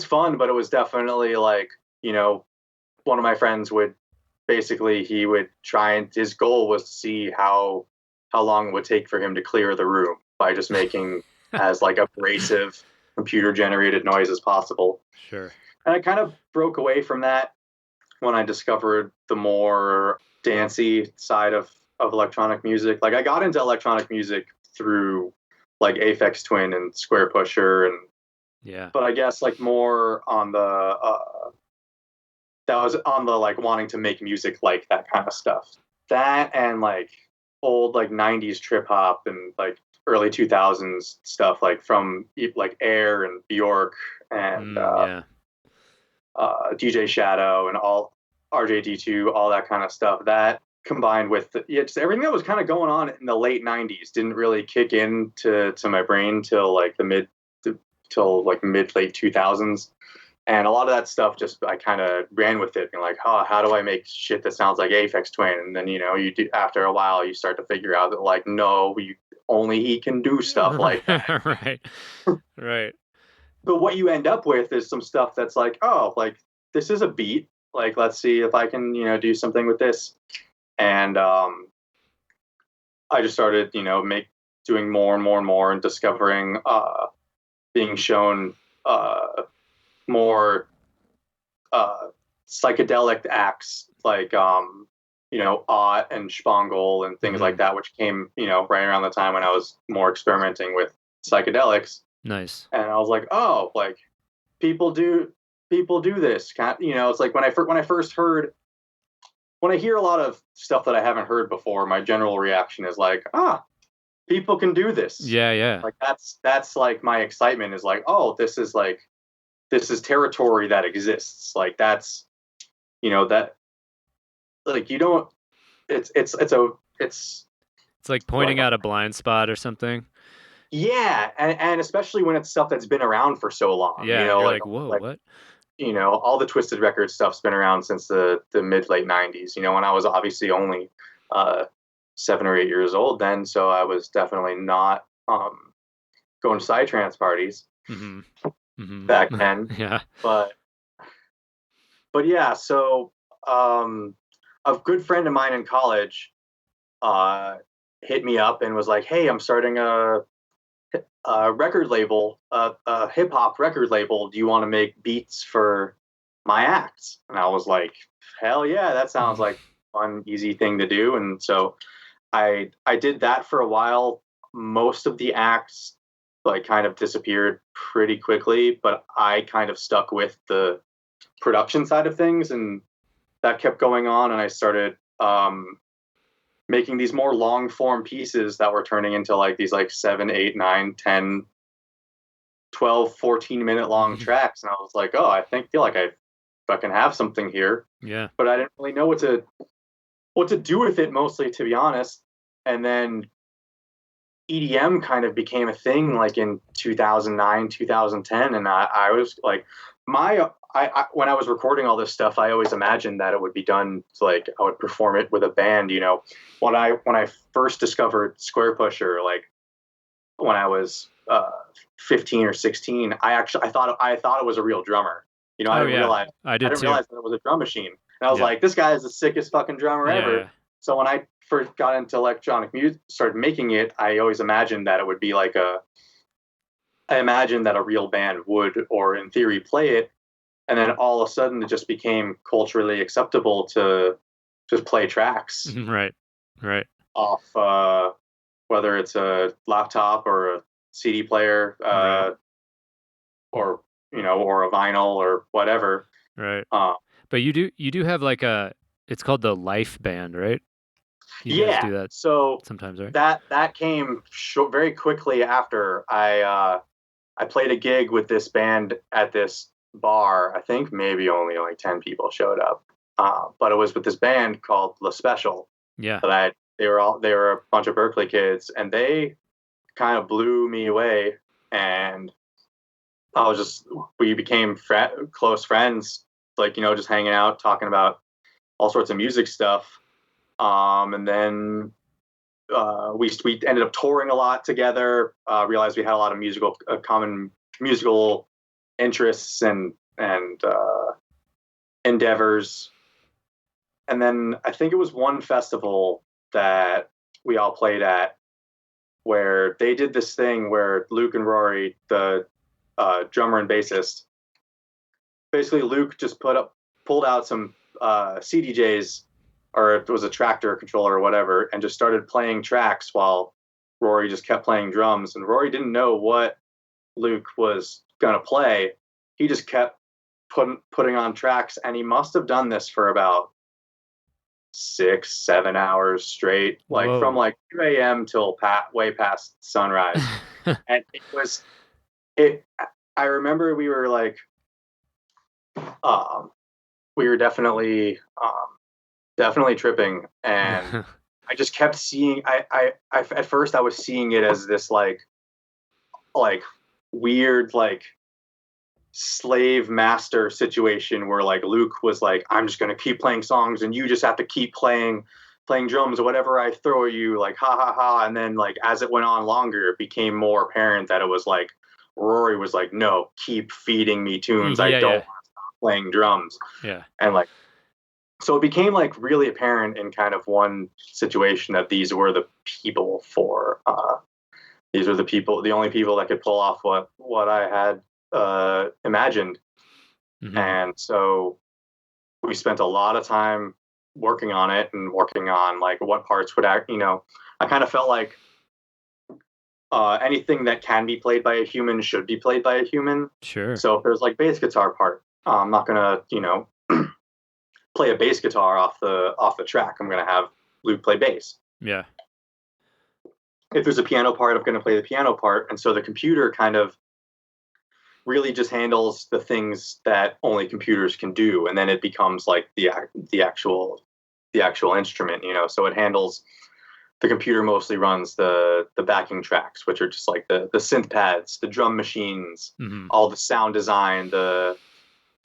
fun, but it was definitely like one of my friends would basically, he would try, and his goal was to see how long it would take for him to clear the room by just making as like abrasive computer generated noise as possible. Sure. And I kind of broke away from that when I discovered the more dancey side of electronic music. Like I got into electronic music through like Aphex Twin and Square Pusher, and but I guess like more on the that was on the like wanting to make music like that kind of stuff. That and like old like 90s trip hop and like early 2000s stuff, like from like Air and Bjork and DJ Shadow and all RJD2, all that kind of stuff. That combined with just everything that was kind of going on in the late 90s didn't really kick in to my brain till like mid late 2000s. And a lot of that stuff just I kind of ran with it and like, how do I make shit that sounds like Aphex Twin? And then you do, after a while you start to figure out that like, no, only he can do stuff like that. Right. but what you end up with is some stuff that's like, oh, like this is a beat. Like, let's see if I can, do something with this. And I just started, doing more and more and more, and discovering, being shown more psychedelic acts like, Ott and Spangle and things like that, which came, right around the time when I was more experimenting with psychedelics. Nice. And I was like, oh, like people do this. It's like when I hear a lot of stuff that I haven't heard before, my general reaction is like, people can do this. Yeah. Like that's like my excitement is like, oh, this is territory that exists. Like that's, that, like, you don't, it's like pointing out a blind spot or something. Yeah. And especially when it's stuff that's been around for so long, Yeah. You're like, whoa, what? All the Twisted Record stuff's been around since the mid-late 90s, when I was obviously only 7 or 8 years old then, so I was definitely not going to psytrance parties back then. Yeah. But yeah, so a good friend of mine in college hit me up and was like, hey, I'm starting a record label, a hip hop record label. Do you want to make beats for my acts? And I was like, hell yeah, that sounds like a fun, easy thing to do. And so I did that for a while. Most of the acts like kind of disappeared pretty quickly, but I kind of stuck with the production side of things, and that kept going on. And I started making these more long form pieces that were turning into like these like 7, 8, 9, 10, 12, 14-minute long tracks. And I was like, oh, feel like I fucking have something here. Yeah. But I didn't really know what to do with it, mostly, to be honest. And then EDM kind of became a thing like in 2009, 2010. And I was like, when I was recording all this stuff, I always imagined that it would be done like I would perform it with a band. When I first discovered Square Pusher, like when I was 15 or 16, I thought it was a real drummer. I didn't realize that it was a drum machine. And I was like, this guy is the sickest fucking drummer ever. So when I first got into electronic music, started making it, I always imagined that it would be like I imagined that a real band would, or in theory, play it. And then all of a sudden it just became culturally acceptable to just play tracks. Right. Off, whether it's a laptop or a CD player, or a vinyl or whatever. Right. But you do have like it's called the Life Band, right? You guys do that so sometimes, right? That came very quickly after I played a gig with this band at this bar. I think maybe only like 10 people showed up, but it was with this band called La Special. Yeah. They were a bunch of Berkeley kids, and they kind of blew me away. And we became close friends, like, just hanging out, talking about all sorts of music stuff. And then we ended up touring a lot together, realized we had a lot of common musical interests and endeavors. And then I think it was one festival that we all played at where they did this thing where Luke and Rory, the drummer and bassist, basically Luke just pulled out some CDJs, or it was a tractor controller or whatever, and just started playing tracks while Rory just kept playing drums. And Rory didn't know what Luke was going to play. He just kept putting on tracks, and he must have done this for about 6-7 hours straight, like Whoa. From like 2 a.m. till way past sunrise. And I remember we were like, we were definitely tripping, and I just kept seeing. I at first I was seeing it as this like weird like slave master situation where like Luke was like, I'm just gonna keep playing songs and you just have to keep playing drums or whatever I throw you, like ha ha ha. And then like as it went on longer, it became more apparent that it was like Rory was like, no, keep feeding me tunes. I Yeah, don't yeah. want to stop playing drums. Yeah. And like, so it became like really apparent in kind of one situation that these were the people for, these are the only people that could pull off what I had imagined. Mm-hmm. And so we spent a lot of time working on it and working on like what parts would act, I kind of felt like anything that can be played by a human should be played by a human. Sure. So if there's like bass guitar part, I'm not gonna, play a bass guitar off the track. I'm gonna have Luke play bass. Yeah. If there's a piano part, I'm gonna play the piano part. And so the computer kind of really just handles the things that only computers can do, and then it becomes like the actual instrument. So it handles. The computer mostly runs the backing tracks, which are just like the synth pads, the drum machines, Mm-hmm. all the sound design, the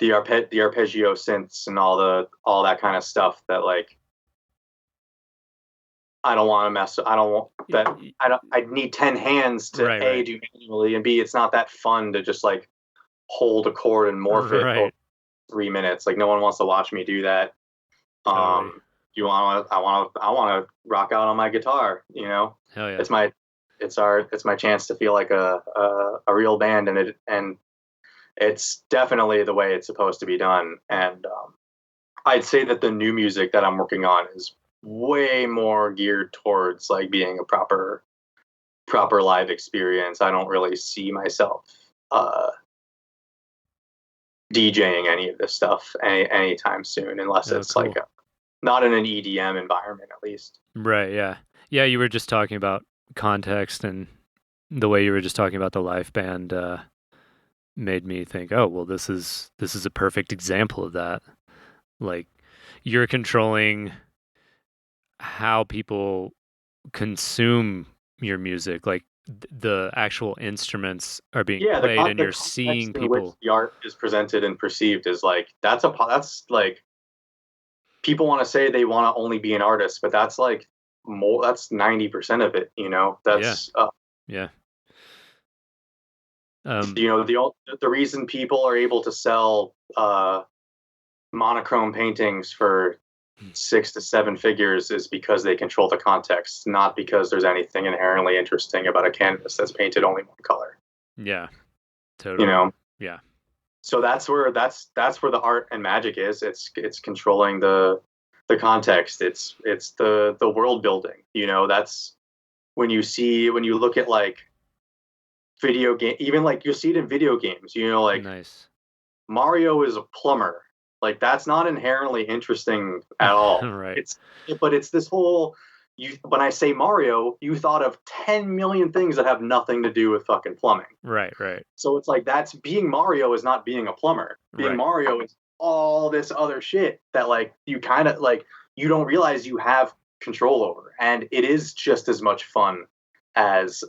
arpeggio synths, and all that kind of stuff that like I don't want to mess. I don't want that. I need 10 hands to right. do manually, and B, it's not that fun to just like hold a chord and morph it for 3 minutes. Like no one wants to watch me do that. Totally. I want to rock out on my guitar, Hell yeah. It's my chance to feel like a real band, and it's definitely the way it's supposed to be done. And I'd say that the new music that I'm working on is way more geared towards like being a proper live experience. I don't really see myself DJing any of this stuff anytime soon, unless it's cool. like not in an EDM environment, at least. Right. Yeah. Yeah. You were just talking about context, and the way you were just talking about the live band made me think, oh, well, this is a perfect example of that. Like, you're controlling how people consume your music. Like, the actual instruments are being played, and you're seeing people. In which the art is presented and perceived is like that's like. People want to say they want to only be an artist, but that's like more. That's 90% of it. That's yeah. The reason people are able to sell monochrome paintings for 6 to 7 figures is because they control the context, not because there's anything inherently interesting about a canvas that's painted only one color. Yeah, totally. Yeah. So that's where the art and magic is. It's controlling the context. It's the world building. That's when you look at like video game, even like you see it in video games. Like nice. Mario is a plumber. Like that's not inherently interesting at all. Right. But it's this whole. When I say Mario, you thought of 10 million things that have nothing to do with fucking plumbing. Right. So it's like that's being Mario is not being a plumber. Being Mario is all this other shit that like you kind of like you don't realize you have control over, and it is just as much fun as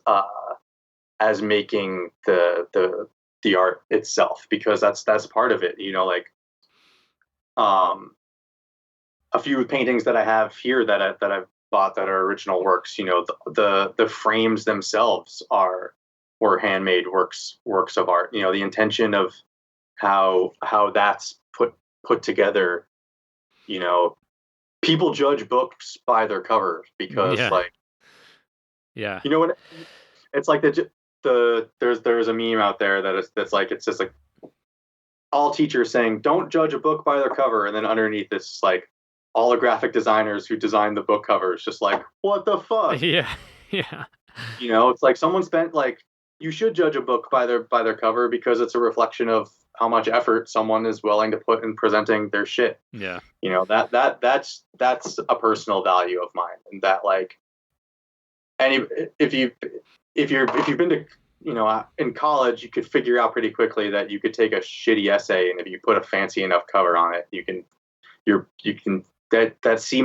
making the art itself, because that's part of it. Like a few paintings that I have here that I've bought that are original works, the frames themselves were handmade works of art. The intention of how that's put together. People judge books by their cover because what it's like there's a meme out there that's like it's just like all teachers saying don't judge a book by their cover, and then underneath it's like all the graphic designers who designed the book covers just like what the fuck. Yeah It's like someone spent like you should judge a book by their cover because it's a reflection of how much effort someone is willing to put in presenting their shit. That's a personal value of mine, and that like if you've been to in college, you could figure out pretty quickly that you could take a shitty essay, and if you put a fancy enough cover on it, you can that C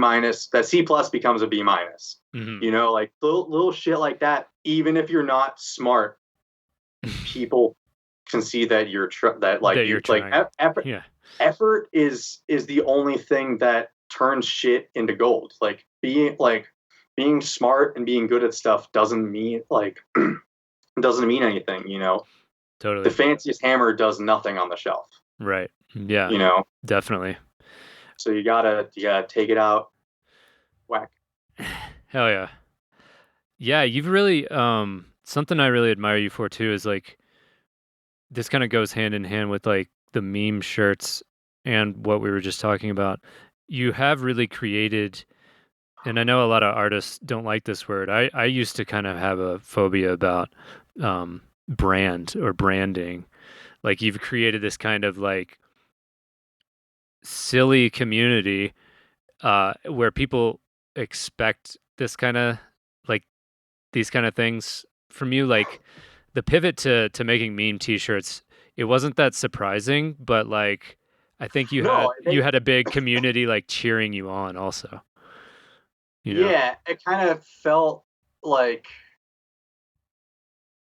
plus becomes a B minus. Mm-hmm. Like little shit like that. Even if you're not smart, people can see that you're trying. Effort is the only thing that turns shit into gold. Like being smart and being good at stuff doesn't mean anything. Totally. The fanciest hammer does nothing on the shelf. Right. Yeah. You know, definitely. So you gotta take it out, whack. Hell yeah. Yeah, you've really something I really admire you for too is like this kind of goes hand in hand with like the meme shirts and what we were just talking about. You have really created, and I know a lot of artists don't like this word. I used to kind of have a phobia about brand or branding. Like you've created this kind of like silly community where people expect this kind of like these kind of things from you. Like the pivot to making meme t-shirts, it wasn't that surprising, but like I think you had a big community like cheering you on also. You know? Yeah, it kind of felt like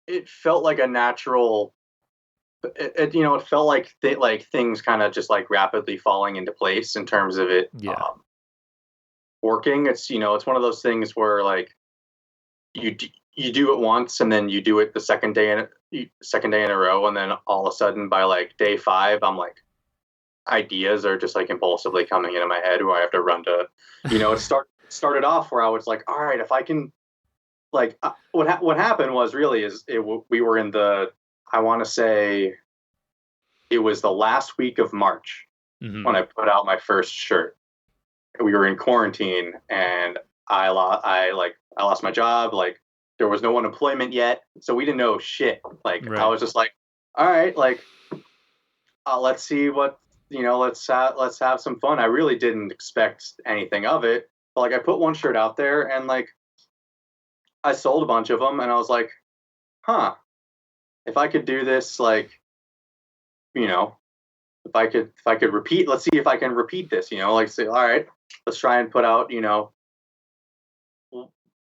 a natural. It felt like things kind of just like rapidly falling into place in terms of it working. It's it's one of those things where like you do it once and then you do it the second day in a row, and then all of a sudden by like day 5 I'm like ideas are just like impulsively coming into my head where I have to run to it started off where I was like, all right, if I can like what happened was really is we were in the, I want to say it was the last week of March when I put out my first shirt. We were in quarantine and I lost my job. Like there was no unemployment yet, so we didn't know shit. Like I was just like, all right, like let's see what let's have some fun. I really didn't expect anything of it, but like I put one shirt out there and like I sold a bunch of them, and I was like, huh, if I could do this, like if I could repeat, let's see if I can repeat this. Like say, all right, let's try and put out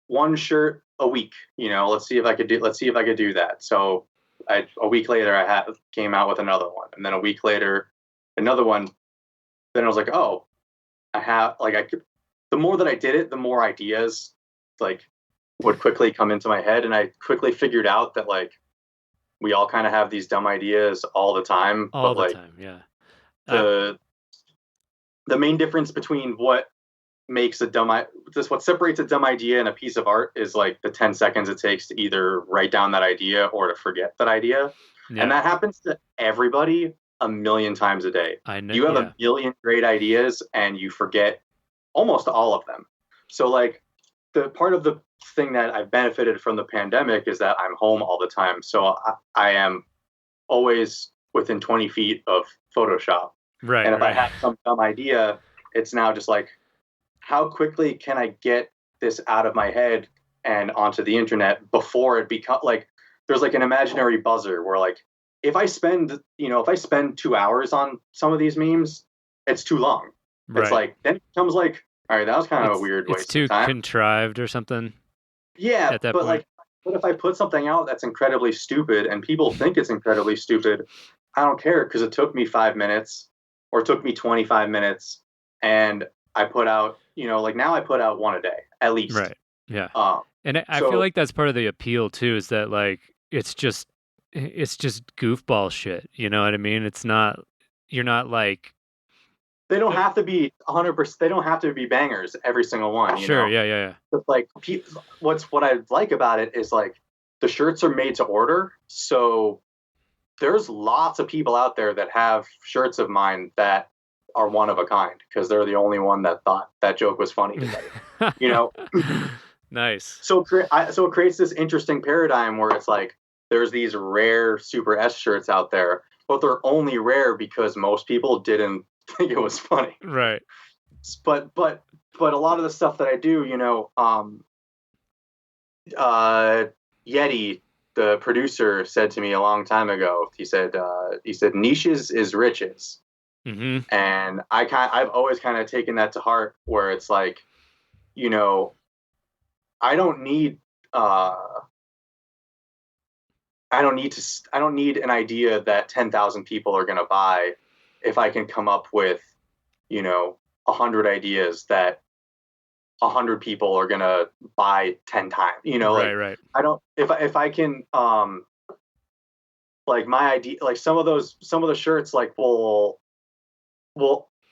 one shirt a week. Let's see if I could do that. So a week later I came out with another one, and then a week later another one. Then I was like, oh, the more that I did it, the more ideas like would quickly come into my head, and I quickly figured out that like we all kind of have these dumb ideas all the time. Yeah. The main difference between what makes what separates a dumb idea and a piece of art is like the 10 seconds it takes to either write down that idea or to forget that idea. Yeah. And that happens to everybody a million times a day. I know, you have a million great ideas and you forget almost all of them. So like the part of the thing that I've benefited from the pandemic is that I'm home all the time. So I am always within 20 feet of Photoshop. Right. And if I have some dumb idea, it's now just like, how quickly can I get this out of my head and onto the internet before it becomes like, there's like an imaginary buzzer where like, if I spend 2 hours on some of these memes, it's too long. It's like, then it becomes like, all right, that was kind of a weird waste of time. It's too contrived or something. Yeah, at that point. Like, what if I put something out that's incredibly stupid and people think it's incredibly stupid? I don't care because it took me 5 minutes or it took me 25 minutes, and I put out, like now I put out one a day at least. Right. Yeah. And I feel like that's part of the appeal too, is that like it's just goofball shit. You know what I mean? It's not. You're not like. They don't have to be 100%. They don't have to be bangers every single one. Sure. Yeah. But like, what I like about it is like the shirts are made to order. So there's lots of people out there that have shirts of mine that are one of a kind because they're the only one that thought that joke was funny today. Nice. So it creates this interesting paradigm where it's like there's these rare Super S shirts out there, but they're only rare because most people didn't think it was funny. Right. But a lot of the stuff that I do, Yeti, the producer, said to me a long time ago, he said niches is riches. Mm-hmm. And I've always kind of taken that to heart, where it's like, I don't need an idea that 10,000 people are going to buy if I can come up with, 100 ideas that 100 people are going to buy 10 times, Right. I don't, if I can, like my idea, like some of the shirts like will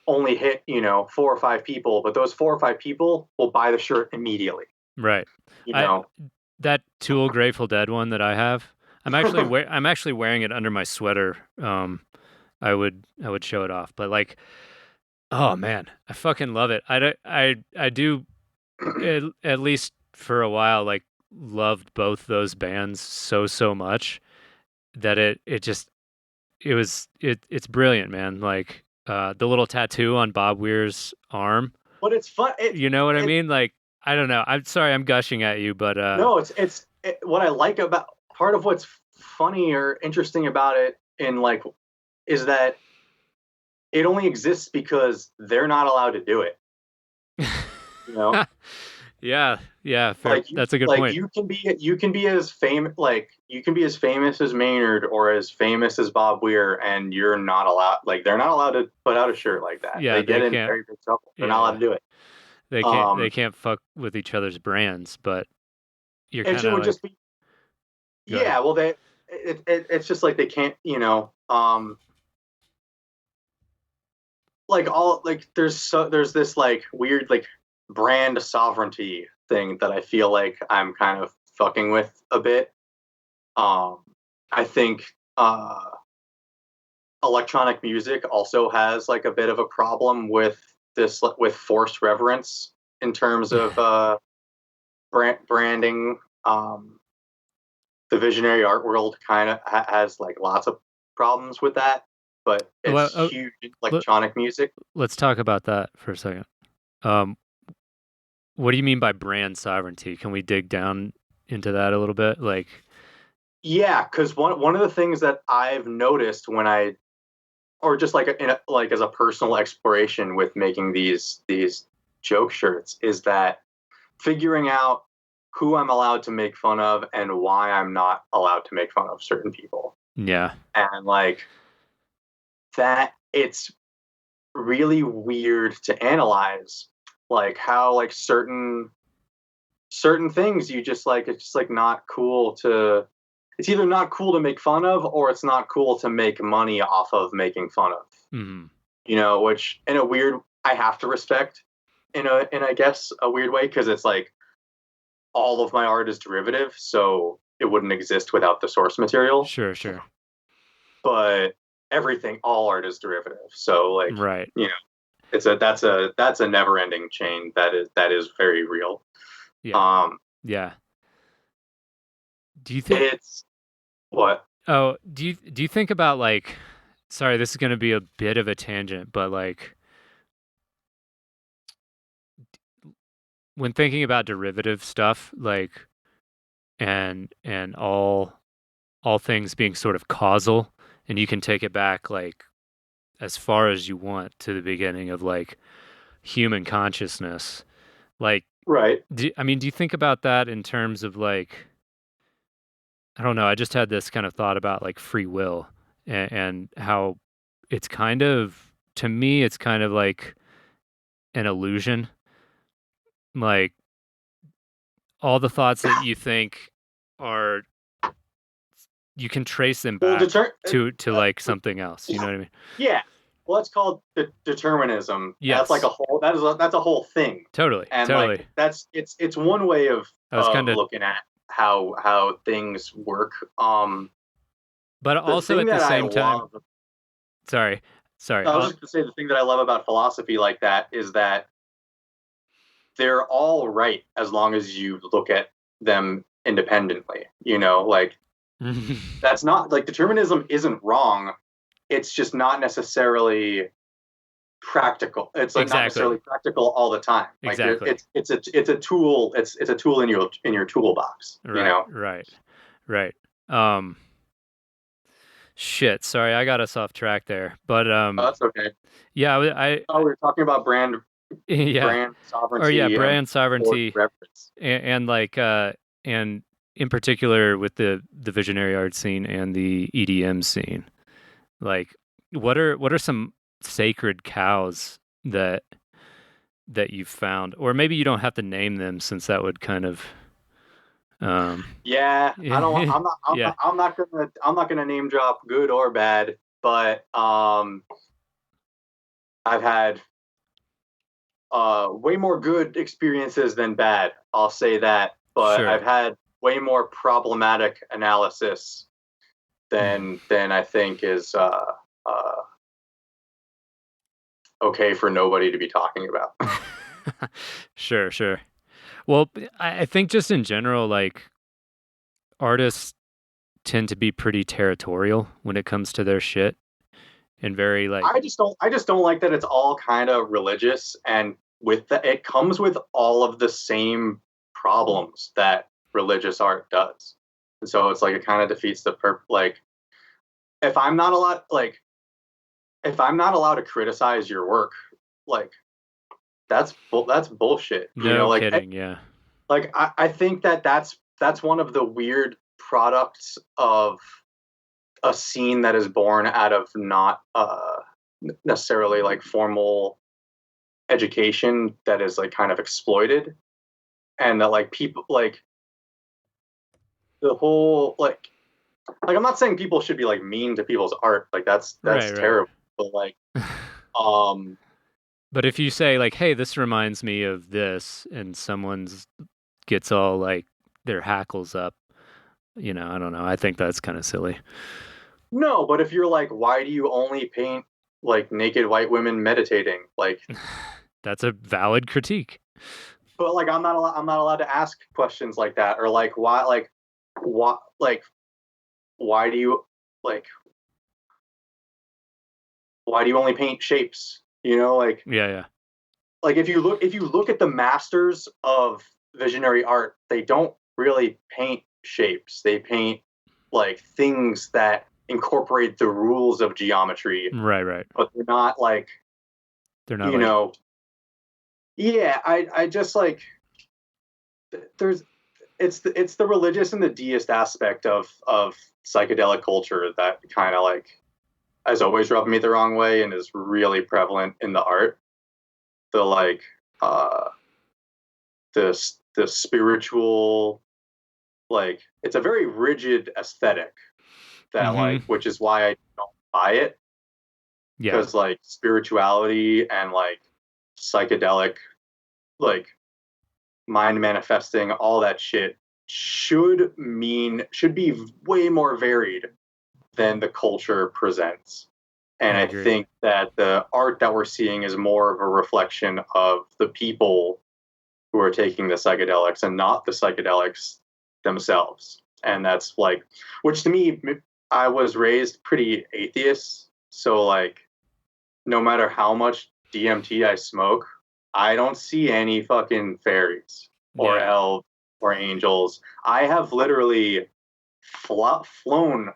only hit, 4 or 5 people, but those 4 or 5 people will buy the shirt immediately. Right. You know, That Tool Grateful Dead one that I have, I'm actually wearing it under my sweater. I would show it off, but like, oh man, I fucking love it. I do at least for a while like loved both those bands so much that it's brilliant, man. Like the little tattoo on Bob Weir's arm. but it's fun. You know what I mean? Like, I don't know. I'm sorry I'm gushing at you, but No, what I like about part of what's funny or interesting about it is that it only exists because they're not allowed to do it. You know? Yeah, fair. That's a good point. You can be as famous as Maynard or as famous as Bob Weir, and you're not allowed. Like, they're not allowed to put out a shirt like that. Yeah, they get in very big trouble. They're not allowed to do it. They can't fuck with each other's brands, but you're kind of like, just be. Yeah, well, it's just like they can't, there's this like weird like brand sovereignty thing that I feel like I'm kind of fucking with a bit. I think electronic music also has like a bit of a problem with forced reverence in terms of branding. The visionary art world kind of has like lots of problems with that, but it's huge in electronic music. Let's talk about that for a second. What do you mean by brand sovereignty? Can we dig down into that a little bit? Like, yeah, because one of the things that I've noticed or just like as a personal exploration with making these joke shirts, is that figuring out who I'm allowed to make fun of and why I'm not allowed to make fun of certain people. Yeah. And like that, it's really weird to analyze, like how like certain things you just like, it's just like not cool to, it's either not cool to make fun of or it's not cool to make money off of making fun of. Mm-hmm. Which in a weird, I have to respect in I guess a weird way, because it's like all of my art is derivative, so it wouldn't exist without the source material. Sure. But all art is derivative. So like, right. That's a never ending chain that is very real. Yeah. Yeah. Do you think it's what? Oh, do you think about like, sorry, this is going to be a bit of a tangent, but like when thinking about derivative stuff, like, and all things being sort of causal, and you can take it back like as far as you want to the beginning of like human consciousness, like, right? Do you think about that in terms of like, I don't know, I just had this kind of thought about like free will and how it's kind of, to me, it's kind of like an illusion. Like all the thoughts that you think are, you can trace them back to like something else. You know what I mean? Yeah. Well, it's called determinism. Yes. That's like that's a whole thing. Totally. And totally. like it's one way of looking at how things work. But also at the same time. Sorry. I was just gonna say, the thing that I love about philosophy like that is that they're all right as long as you look at them independently. Like that's not like determinism isn't wrong. It's just not necessarily practical. It's like not necessarily practical all the time. Like exactly. It's a tool. It's a tool in your toolbox. Right. Right. Shit. Sorry, I got us off track there. But that's okay. Yeah, we were talking about brand. Yeah. Brand sovereignty. Or yeah, brand sovereignty. Reverence. And like and in particular with the visionary art scene and the EDM scene. Like, what are some sacred cows that you've found? Or maybe you don't have to name them, since that would kind of, Yeah, I don't. I'm not. Yeah. I'm not gonna. I'm not gonna name drop good or bad, but I've had way more good experiences than bad. I'll say that, but Sure. I've had way more problematic analysis than I think is okay for nobody to be talking about. Sure, sure. Well, I think just in general, like artists tend to be pretty territorial when it comes to their shit and very like I just don't like that it's all kind of religious, and with that it comes with all of the same problems that religious art does. And so it's like it kind of defeats the like if I'm not allowed like if I'm not allowed to criticize your work, like that's bullshit. You know, no kidding, yeah. like I think that that's one of the weird products of a scene that is born out of not necessarily like formal education that is like kind of exploited, and that like people like the whole like I'm not saying people should be like mean to people's art, like that's Right, terrible, but like um but if you say like, hey, this reminds me of this, and someone's gets all like their hackles up, you know, I don't know. I think that's kind of silly. no, but if you're like, why do you only paint like naked white women meditating, like That's a valid critique. but like I'm not allowed to ask questions like that, or like why why do you like why do you only paint shapes, you know, Yeah. like if you look at the masters of visionary art, they don't really paint shapes, they paint like things that incorporate the rules of geometry, Right. but they're not like, They're not you like know, yeah, I just like there's it's the religious and the deist aspect of psychedelic culture that kind of like has always rubbed me the wrong way and is really prevalent in the art. The like the spiritual, like it's a very rigid aesthetic that like, which is why I don't buy it, yeah. because like spirituality and like psychedelic, like mind manifesting, all that shit should be way more varied than the culture presents. And I I agree. think that the art that we're seeing is more of a reflection of the people who are taking the psychedelics and not the psychedelics themselves. And that's like, which to me, I was raised pretty atheist. So like, no matter how much DMT I smoke, I don't see any fucking fairies or Yeah. elves or angels. I have literally flown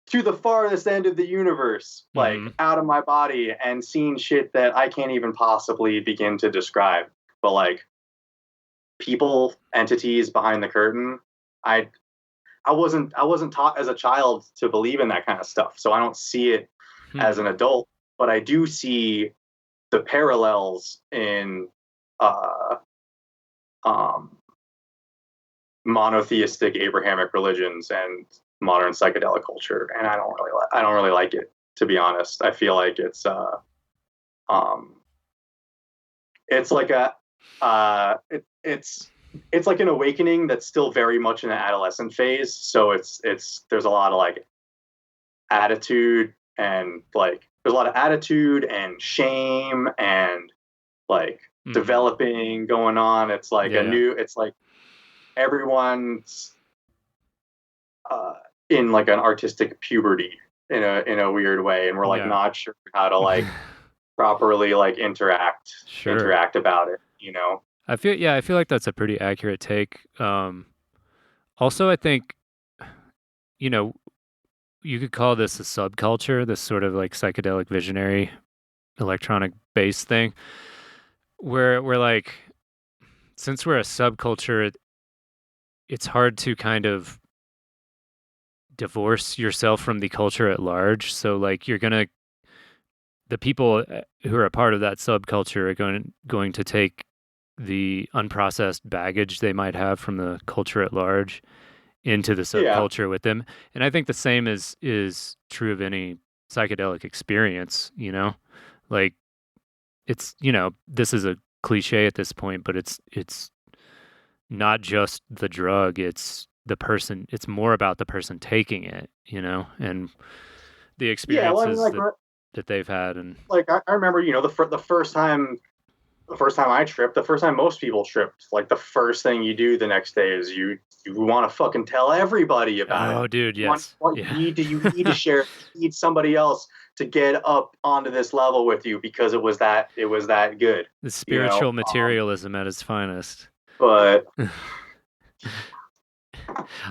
to the farthest end of the universe, like out of my body, and seen shit that I can't even possibly begin to describe. But like people, entities behind the curtain, I I wasn't taught as a child to believe in that kind of stuff, so I don't see it as an adult. But I do see the parallels in uh, um, monotheistic Abrahamic religions and modern psychedelic culture, and I don't really like it, to be honest. I feel like um, it's like a it's like an awakening that's still very much in the adolescent phase. So it's there's a lot of like attitude and like there's a lot of attitude and shame and like developing going on. It's like it's like everyone's in like an artistic puberty in a weird way, and we're like not sure how to like properly like interact about it, you know. I feel like that's a pretty accurate take. Also, I think, you know, you could call this a subculture, this sort of like psychedelic visionary electronic bass thing, where we're like, since we're a subculture, it's hard to kind of divorce yourself from the culture at large. So like the people who are a part of that subculture are going to take the unprocessed baggage they might have from the culture at large into the Yeah. subculture with them. And I think the same is true of any psychedelic experience, you know? Like it's, you know, this is a cliche at this point, but it's not just the drug, it's the person, it's more about the person taking it, you know, and the Yeah, well, I mean, experiences that they've had. And like I remember, you know, the first time I tripped, the first time most people tripped, like the first thing you do the next day is you want to fucking tell everybody about oh, it. dude, yes. You need to share. You need somebody else to get up onto this level with you because it was that good. The spiritual materialism at its finest. But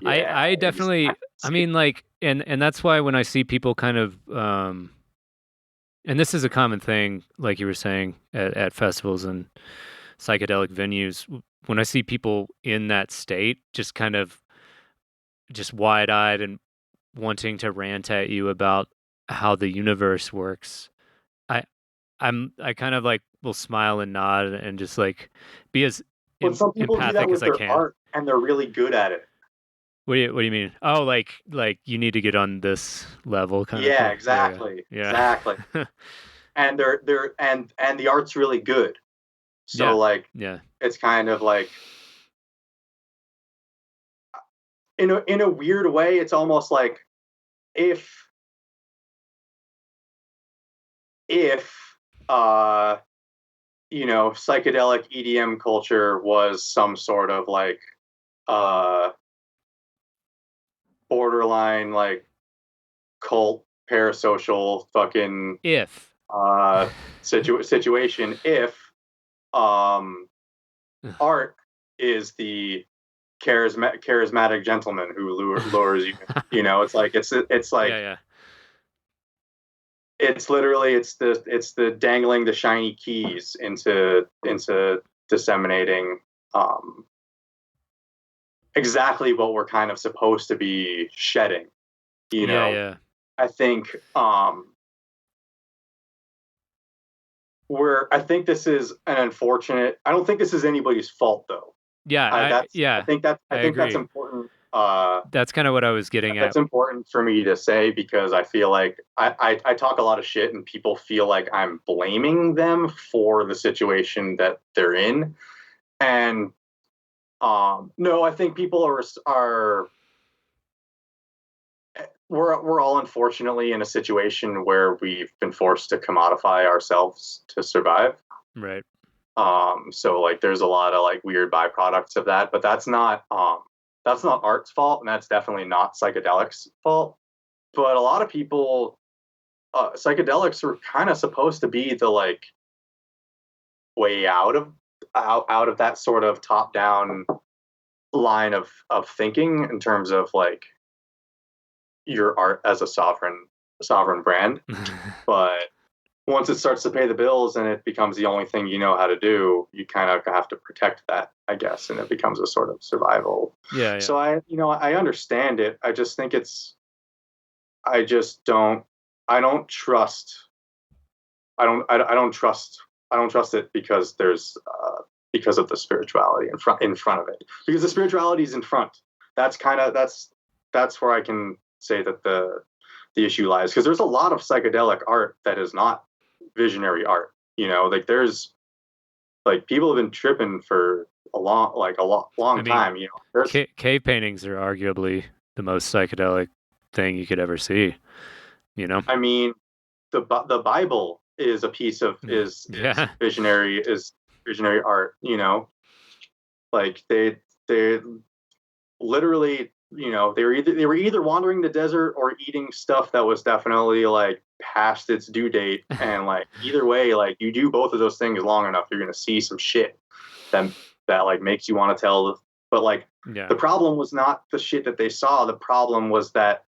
I definitely, I mean, like, and that's why when I see people kind of, and this is a common thing, like you were saying, at festivals and psychedelic venues, when I see people in that state, just kind of just wide-eyed and wanting to rant at you about how the universe works, I kind of like will smile and nod and just like be as but some people do that empathic with as I their can. art, and they're really good at it. What do you mean? Oh, like you need to get on this level kind of Yeah, thing. exactly, Yeah. exactly. And and the art's really good. So Yeah. like, Yeah. it's kind of like, in a weird way, it's almost like if uh you know, psychedelic EDM culture was some sort of like uh borderline like cult parasocial fucking If situation, if um art is the charismatic gentleman who lures you. You know, it's like yeah. it's literally it's the dangling the shiny keys into disseminating exactly what we're kind of supposed to be shedding. You know, Yeah. I think I think this is an unfortunate. I don't think this is anybody's fault though. Yeah. I think I that's agree. important. That's kind of what I was getting That's at. important for me to say because I feel like I talk a lot of shit and people feel like I'm blaming them for the situation that they're in. And no, I think people are we're all unfortunately in a situation where we've been forced to commodify ourselves to survive. Right. So like there's a lot of like weird byproducts of that, but that's not art's fault, and that's definitely not psychedelics' fault. But a lot of people, psychedelics were kind of supposed to be the like way out of that sort of top down line of thinking in terms of like your art as a sovereign brand. But once it starts to pay the bills and it becomes the only thing you know how to do, you kind of have to protect that, I guess, and it becomes a sort of survival. Yeah. So I understand it. I just think I just don't I don't trust I don't trust it because there's because of the spirituality in front of it, because the spirituality is in front. That's where I can say that the issue lies, because there's a lot of psychedelic art that is not visionary art. You know, like there's like people have been tripping for a long time. You know, there's cave paintings are arguably the most psychedelic thing you could ever see. You know, I mean, the Bible is a piece of is visionary art. You know, like they literally, you know, they were either wandering the desert or eating stuff that was definitely like past its due date, and like either way, like you do both of those things long enough, you're gonna see some shit that like makes you want to tell. But like the problem was not the shit that they saw. The problem was that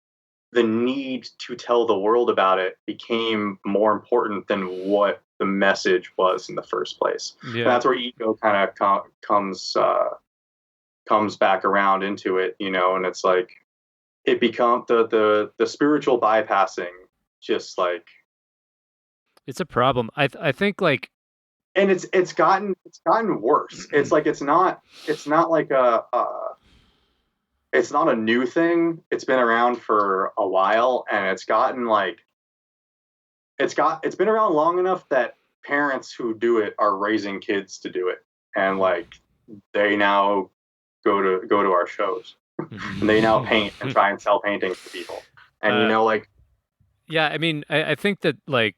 the need to tell the world about it became more important than what the message was in the first place. Yeah. And that's where ego kind of comes back around into it, you know. And it's like it becomes the spiritual bypassing, just like it's a problem. I think like and it's gotten worse. It's like it's not like it's not a new thing. It's been around for a while, and it's gotten like it's been around long enough that parents who do it are raising kids to do it, and like they now go to our shows, and they now paint and try and sell paintings to people, and you know, like, yeah, I mean, I think that like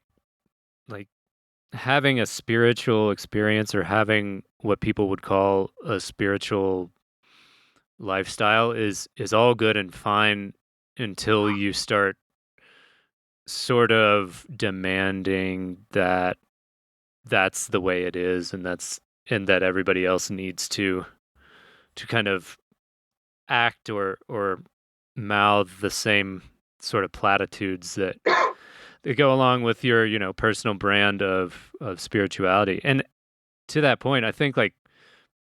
having a spiritual experience or having what people would call a spiritual lifestyle is all good and fine until you start sort of demanding that that's the way it is, and that everybody else needs to kind of act or mouth the same sort of platitudes that go along with your, personal brand of spirituality. And to that point, I think like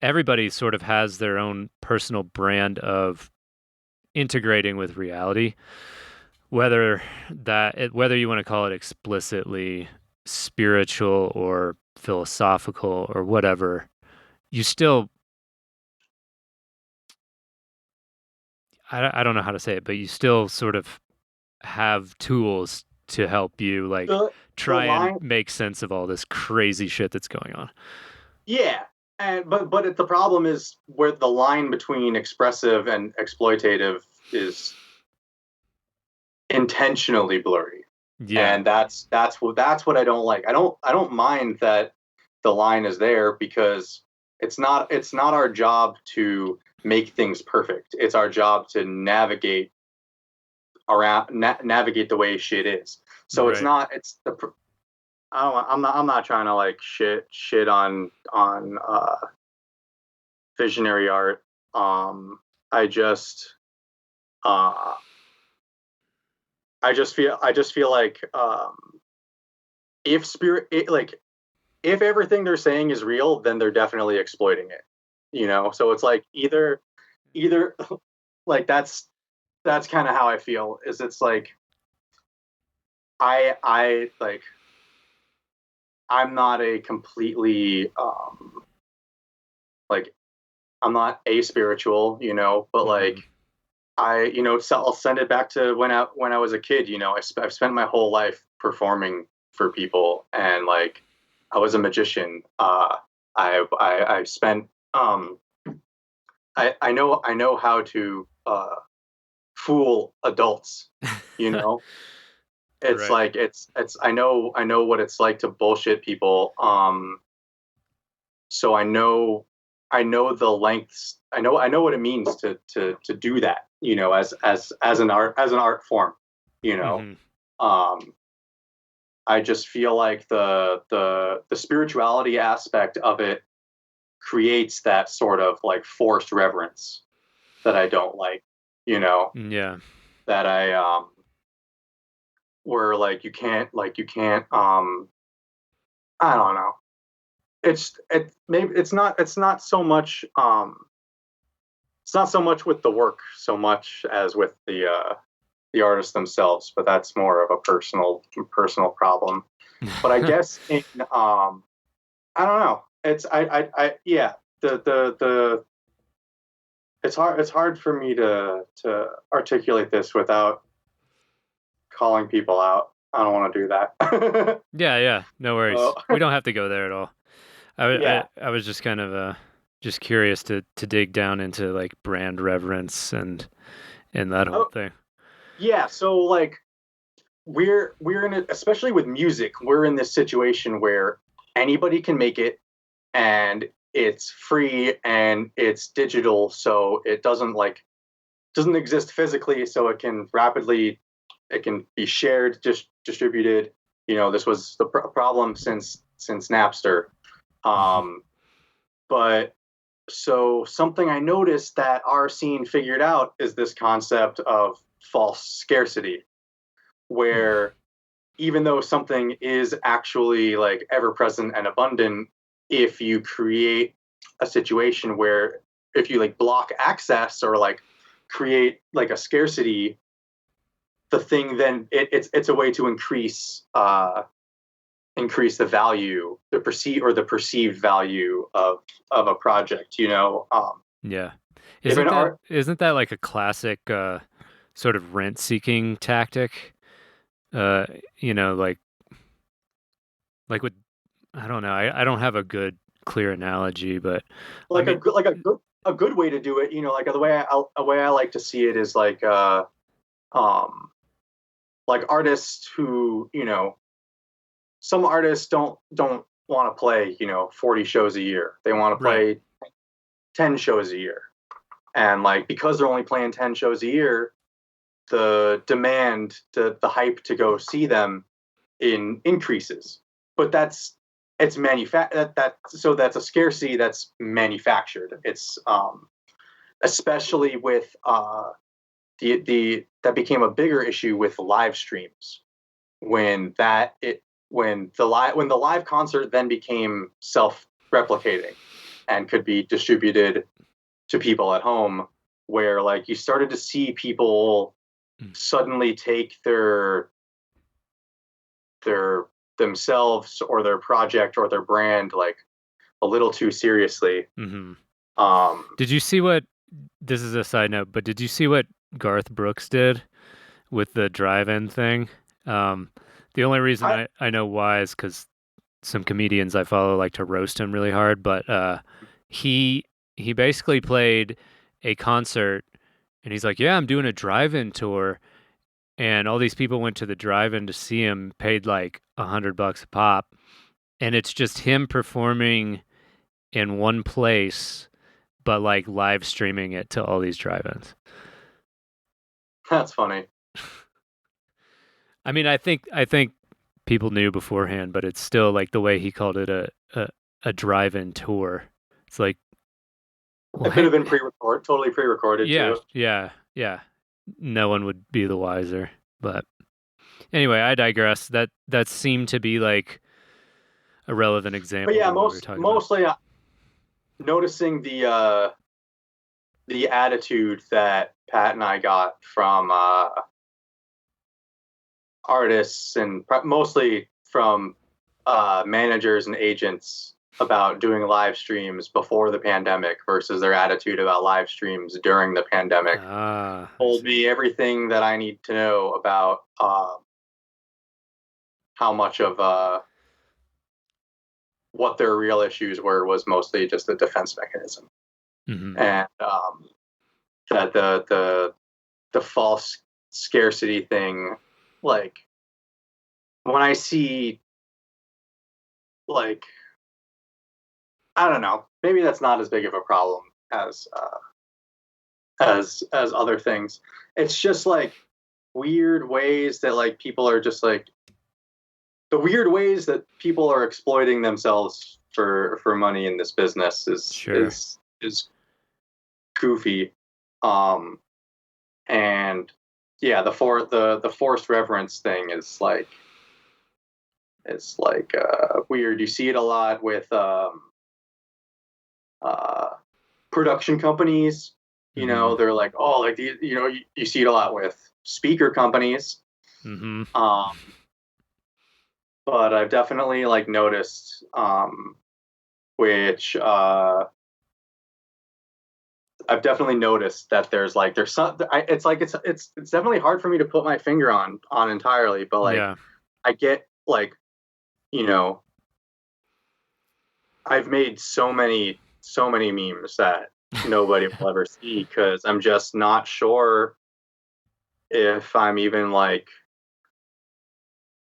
everybody sort of has their own personal brand of integrating with reality, whether you want to call it explicitly spiritual or philosophical or whatever. You still, I don't know how to say it, but you still sort of have tools to help you like try and make sense of all this crazy shit that's going on. Yeah. And but the problem is where the line between expressive and exploitative is intentionally blurry. Yeah. And that's what I don't like. I don't mind that the line is there, because it's not our job to make things perfect. It's our job to navigate the way shit is. So right. I'm not trying to like shit on visionary art. I just feel like if everything they're saying is real, then they're definitely exploiting it. So it's like either like that's kind of how I feel. Is it's like I like I'm not a completely like I'm not aspiritual, but like I'll send it back to when I was a kid. I've spent my whole life performing for people, and like I was a magician. I spent I know how to fool adults. It's right. like it's I know what it's like to bullshit people. So I know the lengths. I know what it means to do that. As an art form. I just feel like the spirituality aspect of it creates that sort of like forced reverence that I don't like. Yeah. That I where like you can't I don't know. It's not so much with the work so much as with the artists themselves, but that's more of a personal problem. But I guess I don't know. It's yeah, the it's hard for me to articulate this without calling people out. I don't want to do that. Yeah, no worries. We don't have to go there at all. I was just kind of just curious to dig down into like brand reverence and that whole thing. Yeah, so like we're in it, especially with music, we're in this situation where anybody can make it, and it's free and it's digital, so it doesn't exist physically, so it can be shared, just distributed. This was the problem since Napster. But so something I noticed that our scene figured out is this concept of false scarcity, where even though something is actually like ever present and abundant, if you create a situation where if you like block access or like create like a scarcity, the thing then it's a way to increase increase the value, the perceived value of a project. Yeah. If an art, Isn't that like a classic sort of rent seeking tactic? Uh, you know, like with I don't know. I don't have a good clear analogy, but I like mean, a good way to do it, like a way I like to see it is um like artists who, some artists don't want to play, 40 shows a year. They want to right. play 10 shows a year. And like because they're only playing 10 shows a year, the demand, the hype to go see them increases. But it's so that's a scarcity that's manufactured. It's especially with the that became a bigger issue with live streams when the live concert then became self-replicating and could be distributed to people at home, where like you started to see people suddenly take their themselves or their project or their brand like a little too seriously. Mm-hmm. Um, Did you see what? This is a side note, but did you see what Garth Brooks did with the drive-in thing? Um, the only reason I, I know why is because some comedians I follow like to roast him really hard, but he he basically played a concert and he's like, "Yeah, I'm doing a drive-in tour." And all these people went to the drive-in to see him, paid like $100 a pop, and it's just him performing in one place, but like live streaming it to all these drive-ins. that's funny. I mean, I think people knew beforehand, but it's still like the way he called it a drive-in tour. It's like, well, It could hey, have been totally pre-recorded yeah, too. yeah, yeah. No one would be the wiser. But anyway, I digress. That seemed to be like a relevant But example yeah, to what we were talking about. mostly noticing the attitude that Pat and I got from artists and mostly from managers and agents about doing live streams before the pandemic versus their attitude about live streams during the pandemic Ah, I told see. me everything that I need to know about how much of what their real issues was mostly just a defense mechanism, Hmm. and that the false scarcity thing, like when I see like I don't know, maybe that's not as big of a problem as other things. It's just like weird ways that like people are just like the weird ways that people are exploiting themselves for money in this business Sure. is goofy. Um and yeah, the forced reverence thing is like weird. You see it a lot with uh production companies. Hmm. They're like, oh, like you see it a lot with speaker companies. Hmm. Um, but I've definitely like noticed, which I've definitely noticed that there's some. It's like it's definitely hard for me to put my finger on entirely, but like Yeah. I get like you know I've made so many memes that nobody will ever see because I'm just not sure if I'm even like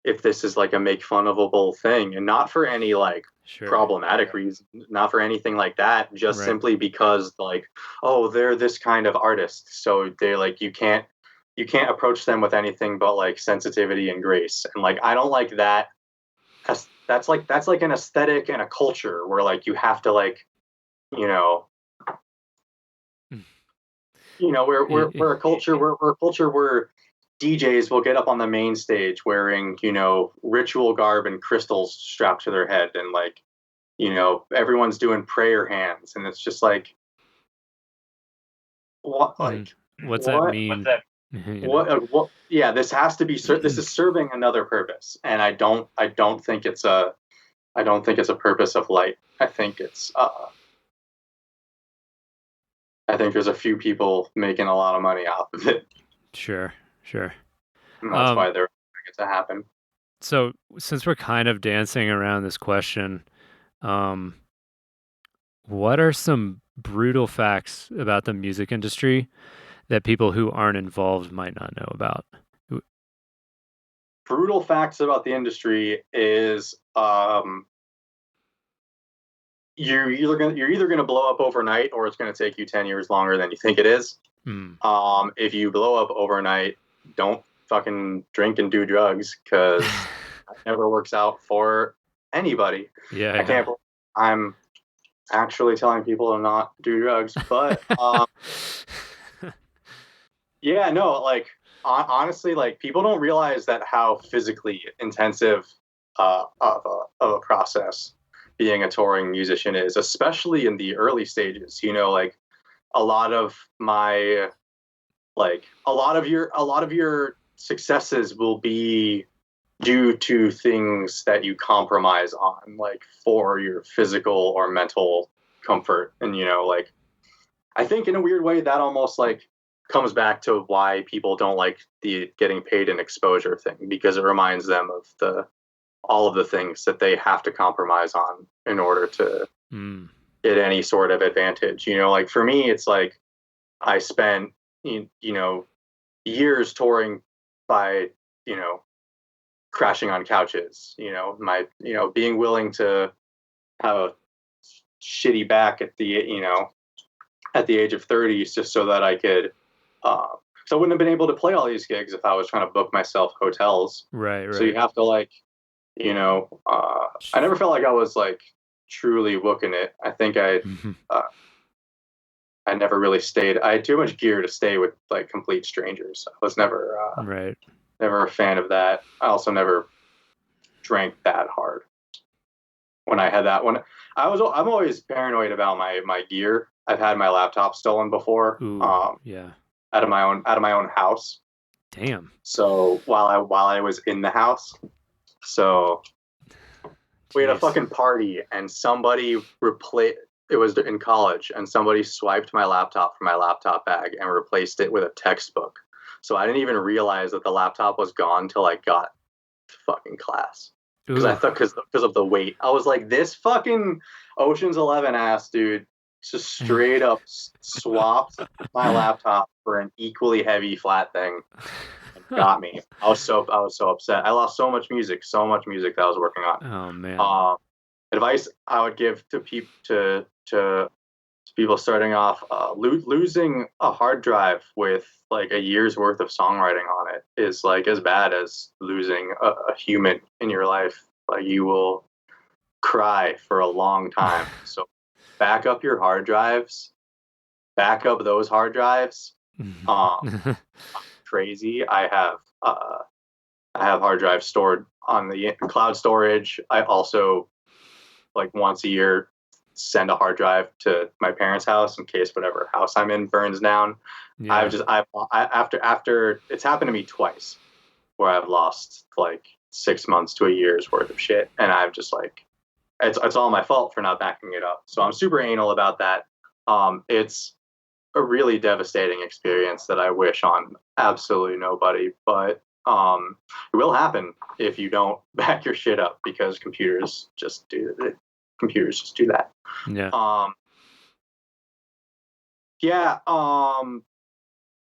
if this is like a make fun ofable thing, and not for any like Sure. problematic reason, not for anything like that, just Right. simply because like, oh, they're this kind of artist, so they like you can't approach them with anything but like sensitivity and grace, and like I don't like that. That's like an aesthetic and a culture where like you have to like you know Mm. we're a culture where DJs will get up on the main stage wearing, ritual garb and crystals strapped to their head, and like, everyone's doing prayer hands, and it's just like, what, Mm. like, What's that what? mean? Yeah, this has to be this is serving another purpose, and I don't think it's a purpose of light. I think there's a few people making a lot of money off of it. Sure. And that's why they're making it to happen. So since we're kind of dancing around this question, what are some brutal facts about the music industry that people who aren't involved might not know about? Brutal facts about the industry is you're either gonna blow up overnight, or it's gonna take you 10 years longer than you think it is. If you blow up overnight, don't fucking drink and do drugs, because it never works out for anybody. Yeah, I can't. I'm actually telling people to not do drugs, but yeah, no, like honestly, like people don't realize that how physically intensive of a process being a touring musician is, especially in the early stages. You know, like a lot of your successes will be due to things that you compromise on, like for your physical or mental comfort. And, you know, like I think in a weird way that almost like comes back to why people don't like the getting paid in exposure thing, because it reminds them of all of the things that they have to compromise on in order to get any sort of advantage. You know, like for me, it's like I spent, you know, years touring by, you know, crashing on couches, you know, being willing to have a shitty back at the age of 30, just so that I could, so I wouldn't have been able to play all these gigs if I was trying to book myself hotels. Right. So you have to, like, you know, I never felt like I was like truly booking it. I think I never really stayed. I had too much gear to stay with like complete strangers. I was never never a fan of that. I also never drank that hard. When I had that one, I'm always paranoid about my gear. I've had my laptop stolen before. Yeah. Out of my own house. Damn. So while I was in the house, so we had a fucking party, and somebody it was in college, and somebody swiped my laptop from my laptop bag and replaced it with a textbook. So I didn't even realize that the laptop was gone till I got to fucking class. Because I thought, because of the weight, I was like, this fucking Ocean's 11 ass dude just straight up swapped my laptop for an equally heavy flat thing. And got me. I was so upset. I lost so much music that I was working on. Oh man. Advice I would give to people starting off: losing a hard drive with like a year's worth of songwriting on it is like as bad as losing a human in your life. Like, you will cry for a long time. So back up your hard drives. Back up those hard drives. Crazy. I have hard drives stored on the cloud storage. I also, like, once a year send a hard drive to my parents' house in case whatever house I'm in burns down. Yeah. After it's happened to me twice where I've lost like 6 months to a year's worth of shit, and I've just like, it's all my fault for not backing it up. So I'm super anal about that. It's a really devastating experience that I wish on absolutely nobody, but it will happen if you don't back your shit up, because computers just do that.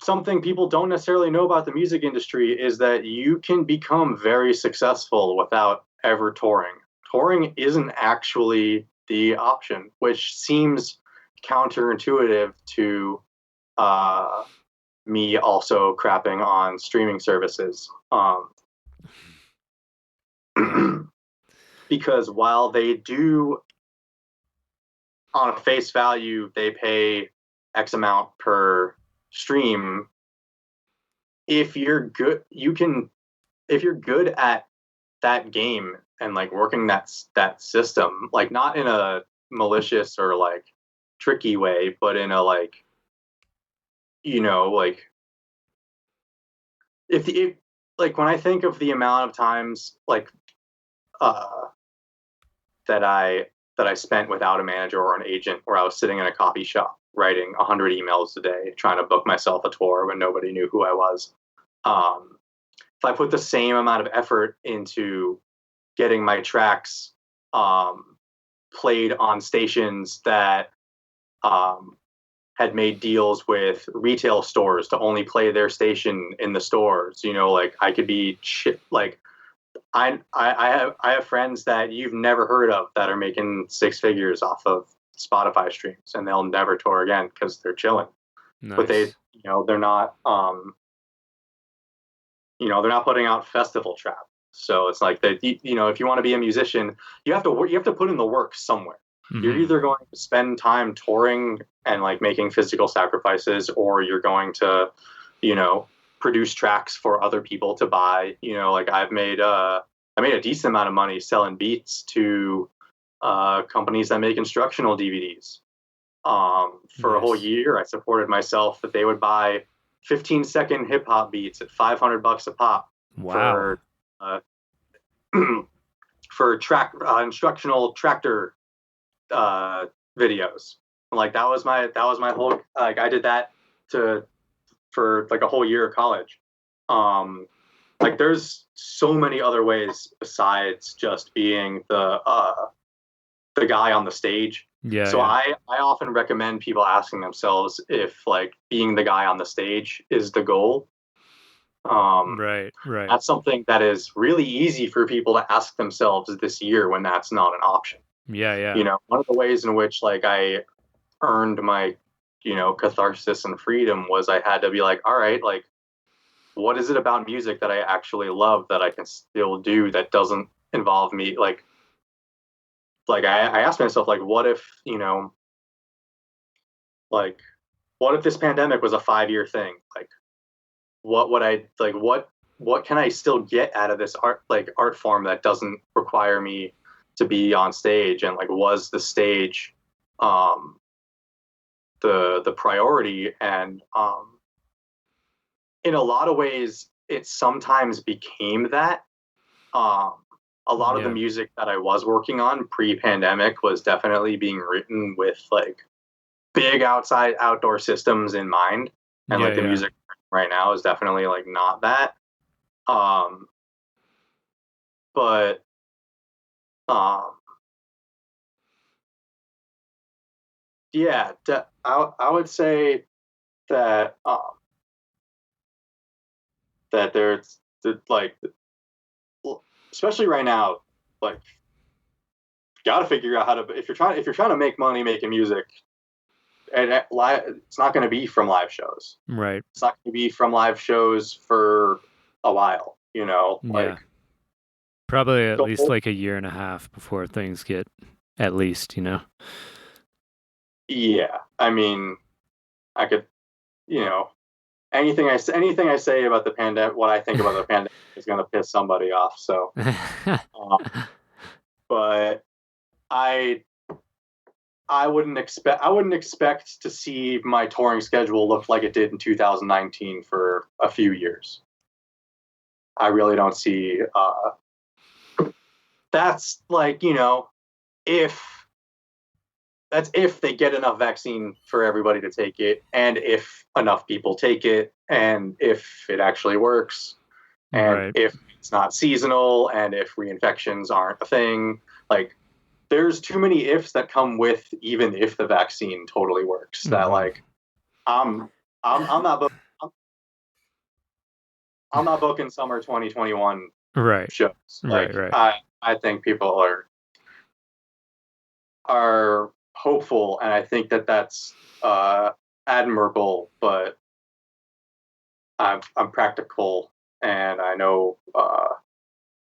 Something people don't necessarily know about the music industry is that you can become very successful without ever touring. Touring isn't actually the option, which seems counterintuitive to me also crapping on streaming services. Because while they do, on a face value, they pay X amount per stream, if you're good, if you're good at that game and like working that system, like not in a malicious or like tricky way, but in a like, you know, like if like when I think of the amount of times like uh that I spent without a manager or an agent, where I was sitting in a coffee shop writing 100 emails a day trying to book myself a tour when nobody knew who I was. If I put the same amount of effort into getting my tracks played on stations that had made deals with retail stores to only play their station in the stores, like I could be like I have friends that you've never heard of that are making six figures off of Spotify streams, and they'll never tour again because they're chilling. Nice. But they're not they're not putting out festival trap. So it's like that. If you want to be a musician, you have to put in the work somewhere. Mm-hmm. You're either going to spend time touring and like making physical sacrifices, or you're going to, produce tracks for other people to buy. Like I made a decent amount of money selling beats to companies that make instructional DVDs. For a whole year, I supported myself that they would buy 15-second hip hop beats at $500 a pop. Wow. For instructional tractor videos. Like that was my whole, like I did that for like a whole year of college. Like there's so many other ways besides just being the guy on the stage. Yeah. So I often recommend people asking themselves if like being the guy on the stage is the goal. Right. That's something that is really easy for people to ask themselves this year when that's not an option. Yeah. One of the ways in which like I earned my, catharsis and freedom was I had to be like, all right, like, what is it about music that I actually love that I can still do that doesn't involve me? Like I asked myself, like, what if, like, what if this pandemic was a 5-year thing? Like, what would I like? What can I still get out of this art form that doesn't require me to be on stage? And like, was the stage the priority? And in a lot of ways, it sometimes became that. A lot of the music that I was working on pre-pandemic was definitely being written with like big outdoor systems in mind, and the music right now is definitely like not that. But yeah, I would say that that there's like, especially right now, like got to figure out how to, if you're trying to make money making music, and it's not going to be from live shows. Right. It's not going to be from live shows for a while, like probably at least like a year and a half before things get at least, Yeah. I mean, I could, anything I say about the pandemic, what I think about the pandemic is going to piss somebody off. So, but I wouldn't expect to see my touring schedule look like it did in 2019 for a few years. I really don't see. That's like, if they get enough vaccine for everybody to take it, and if enough people take it, and if it actually works, and if it's not seasonal, and if reinfections aren't a thing. Like, there's too many ifs that come with even if the vaccine totally works. That like, I'm not booking summer 2021 shows. Like, right. I think people are hopeful, and I think that's admirable, but I'm practical, and I know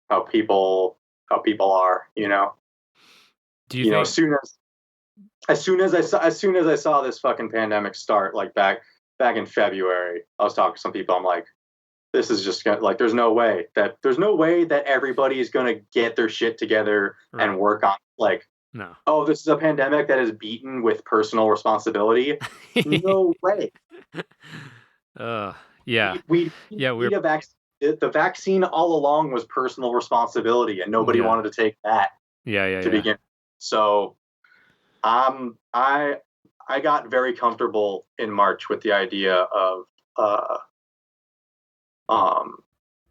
how people are. Do you think? As soon as I saw this fucking pandemic start, like back in February, I was talking to some people. I'm like, this is just gonna, like, there's no way that everybody is gonna get their shit together and work on, like, no. Oh, this is a pandemic that is beaten with personal responsibility. No way. Yeah. We need a vaccine the vaccine all along was personal responsibility, and nobody wanted to take that to begin. So I got very comfortable in March with the idea of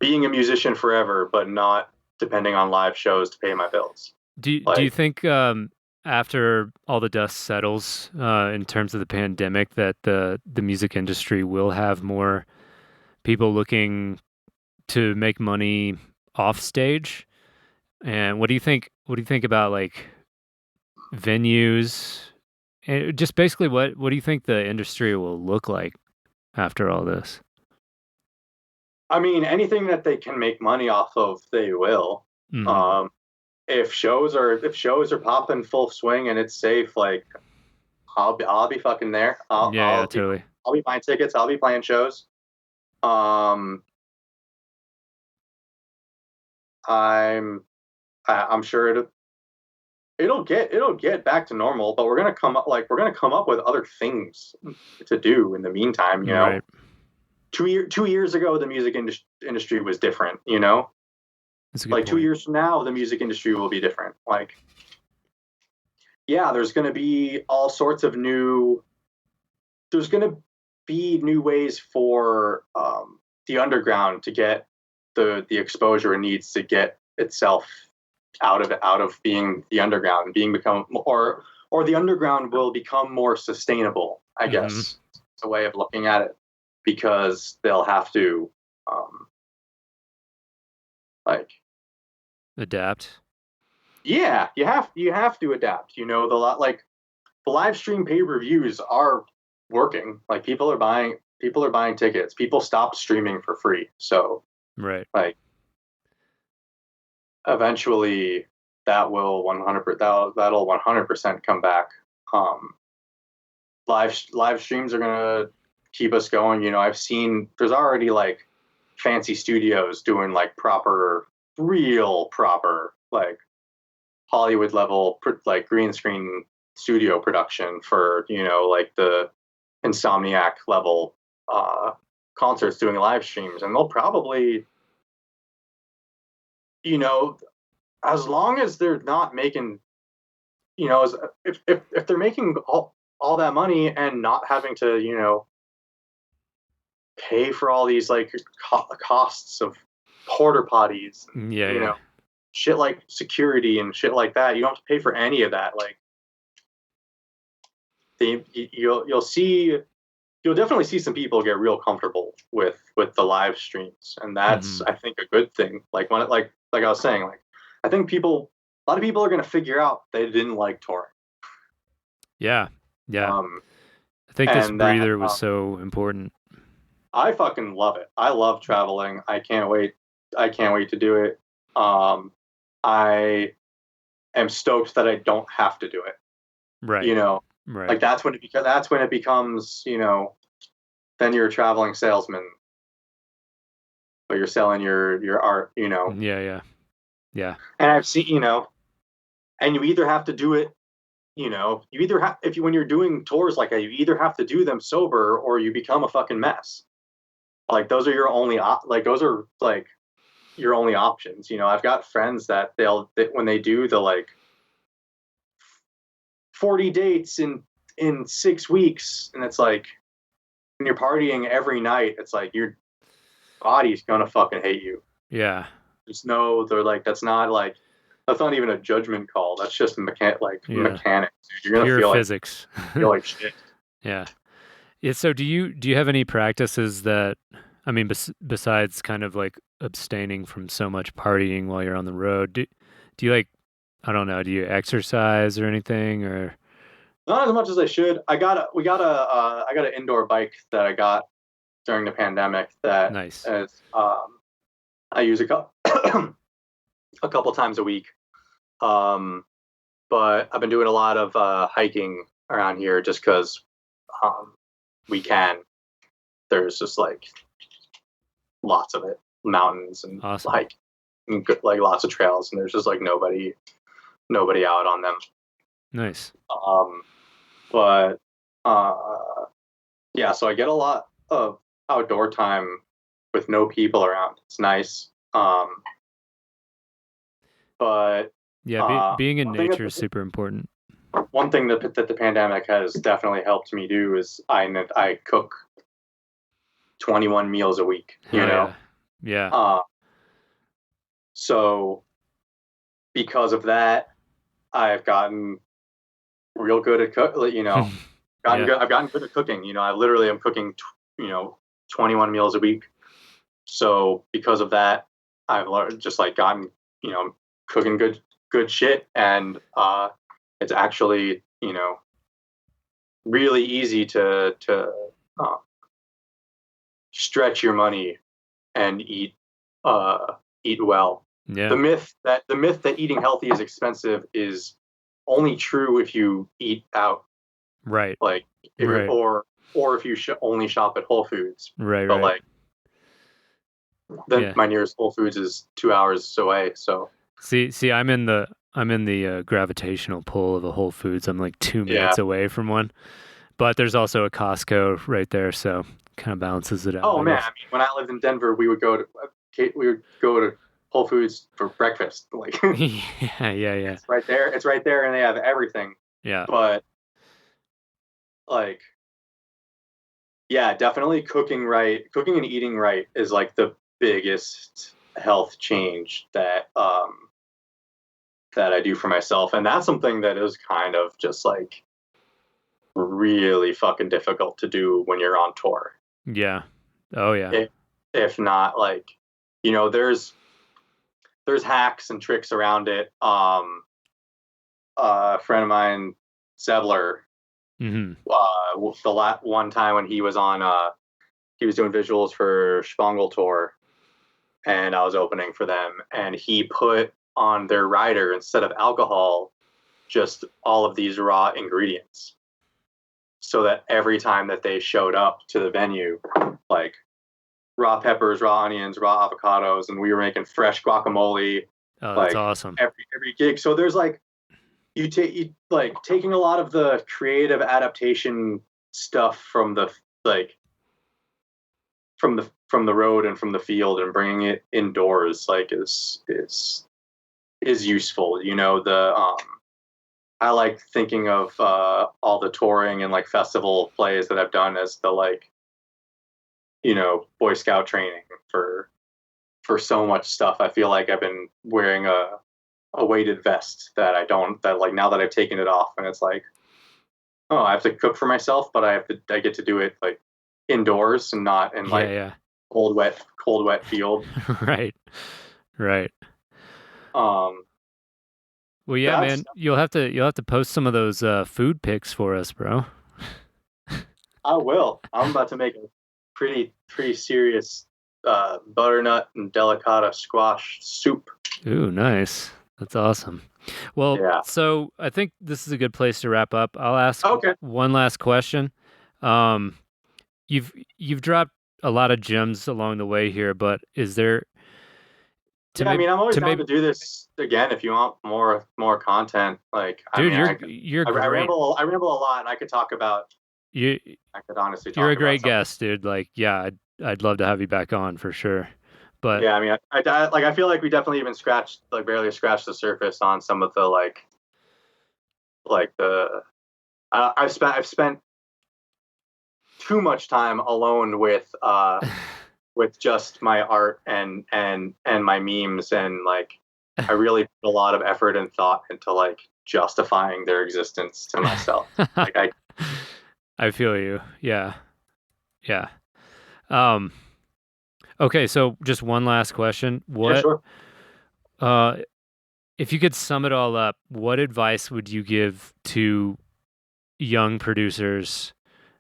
being a musician forever, but not depending on live shows to pay my bills. Do you think after all the dust settles in terms of the pandemic that the music industry will have more people looking to make money off stage? And what do you think about like venues? And just basically what do you think the industry will look like after all this? I mean, anything that they can make money off of, they will. Mm-hmm. If shows are popping full swing and it's safe, like I'll be fucking there. Totally. I'll be buying tickets. I'll be playing shows. I'm sure it'll get back to normal, but we're gonna come up with other things to do in the meantime. You know, right. 2 years ago, the music industry was different. You know, like 2 years from now, the music industry will be different. Like, yeah, there's gonna be all sorts of new. There's gonna be new ways for the underground to get the exposure it needs to get itself out of being the underground and become or the underground will become more sustainable, I guess. It's a way of looking at it, because they'll have to like adapt. Yeah, you have to adapt. You know, the live stream pay-per-views are working. Like people are buying tickets. People stopped streaming for free. So right. Like eventually that will 100% come back. Live streams are gonna keep us going. You know, I've seen there's already like fancy studios doing like real proper like Hollywood level like green screen studio production for, you know, like the Insomniac level concerts doing live streams, and they'll probably, you know, as long as they're not making, you know, if they're making all that money and not having to, you know, pay for all these like costs of porta potties, you know, shit like security and shit like that. You don't have to pay for any of that. Like you'll definitely see some people get real comfortable with the live streams, and that's I think a good thing. Like when like I was saying, like I think a lot of people are going to figure out they didn't like touring. Yeah. I think this breather was so important. I fucking love it. I love traveling. I can't wait to do it. I am stoked that I don't have to do it. Right. You know, right. Like that's when it becomes, you know, then you're a traveling salesman, but you're selling your art, you know. Yeah. And I've seen, you know, and you either have to do it, you know, when you're doing tours like that, you either have to do them sober or you become a fucking mess. Like those are your only your only options. You know, I've got friends that when they do the like 40 dates in 6 weeks, and it's like when you're partying every night, it's like your body's gonna fucking hate you. Yeah. They're like, that's not even a judgment call. That's just mechanics. Dude. You're gonna pure feel physics. Feel like shit. Yeah. So do you have any practices that, I mean, besides kind of like abstaining from so much partying while you're on the road, do you like, I don't know, do you exercise or anything, or? Not as much as I should. I got an indoor bike that I got during the pandemic that nice. I use a couple times a week. But I've been doing a lot of hiking around here just because we can. There's just like lots of it, mountains and awesome. Like lots of trails, and there's just like nobody out on them. Nice. But yeah, so I get a lot of outdoor time with no people around. It's nice. But Yeah, being in one thing nature is super important. one thing that the pandemic has definitely helped me do is I cook 21 meals a week, you know? Yeah. So because of that, I've gotten real good at Yeah. I've gotten good at cooking. I literally am cooking, 21 meals a week. So because of that, I've learned just like gotten, cooking good shit. And, it's actually, really easy to uh, stretch your money and eat well. Yeah. The myth that eating healthy is expensive is only true if you eat out, Right. like Right. or if you only shop at Whole Foods. Right. But Right. then my nearest Whole Foods is 2 hours away. So See, I'm in the gravitational pull of a Whole Foods. I'm like 2 minutes yeah. away from one, but there's also a Costco right there, so kind of balances it out. Oh I man, guess. I mean, when I lived in Denver, we would go to Whole Foods for breakfast. Like Yeah. it's right there. It's right there, and they have everything. Yeah. But like, yeah, definitely cooking and eating right is like the biggest health change that I do for myself, and that's something that is kind of just like really fucking difficult to do when you're on tour. Yeah. Oh yeah. If not, like, there's hacks and tricks around it. A friend of mine, Zevler, Mm-hmm. one time when he was he was doing visuals for Schwangel Tour, and I was opening for them, and he put on their rider, instead of alcohol, just all of these raw ingredients, so that every time that they showed up to the venue, like raw peppers, raw onions, raw avocados, and we were making fresh guacamole. Oh, that's Like awesome. every gig. So there's like taking a lot of the creative adaptation stuff from the road and from the field, and bringing it indoors, like is useful. I like thinking of all the touring and like festival plays that I've done as the Boy Scout training for so much stuff. I feel like I've been wearing a weighted vest that now that I've taken it off, and it's like, oh, I have to cook for myself, but I get to do it like indoors and not in Yeah. cold wet field. Right. Um, Well, yeah, man, you'll have to post some of those food pics for us, bro. I will. I'm about to make a pretty serious butternut and delicata squash soup. Ooh, nice. That's awesome. Well, Yeah. So I think this is a good place to wrap up. I'll ask one last question. You've dropped a lot of gems along the way here, but is there? I'm always down to do this again if you want more content. Like, dude, you're great. I ramble a lot, and I could talk about. I could honestly. You're a great guest, dude. Like, yeah, I'd love to have you back on for sure. But yeah, I mean, I feel like we definitely even barely scratched the surface on some of the I've spent too much time alone with just my art and my memes, and like I really put a lot of effort and thought into like justifying their existence to myself. Like I feel you. Yeah. Okay, so just one last question. What? Yeah, sure. If you could sum it all up, what advice would you give to young producers?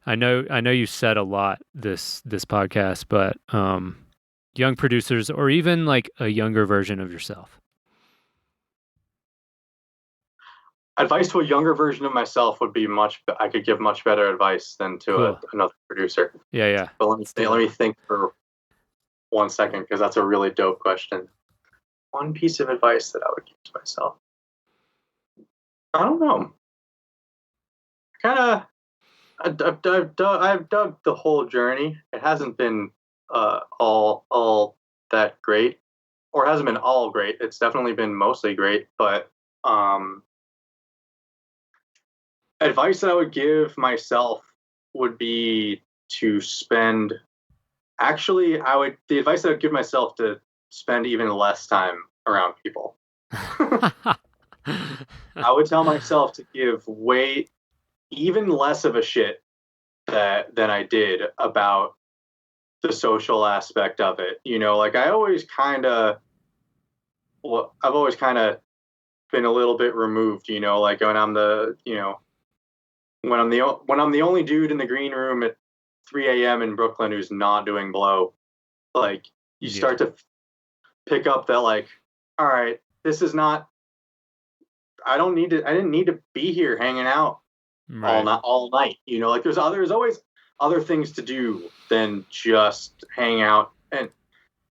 I know you said a lot this podcast, but young producers, or even like a younger version of yourself. Advice to a younger version of myself would be I could give much better advice than to another producer. Yeah. But let me think for 1 second, because that's a really dope question. One piece of advice that I would give to myself. I don't know. I've dug the whole journey. It hasn't been all that great, or hasn't been all great. It's definitely been mostly great, but advice that I would give myself would be to spend. Actually, the advice that I would give myself to spend even less time around people. I would tell myself to give even less of a shit than I did about the social aspect of it. Like I've always kind of been a little bit removed, like when I'm when I'm the only dude in the green room at 3 a.m. in Brooklyn who's not doing blow, like you start to pick up that, like, all right, this is not, I didn't need to be here hanging out all night, like there's always other things to do than just hang out. And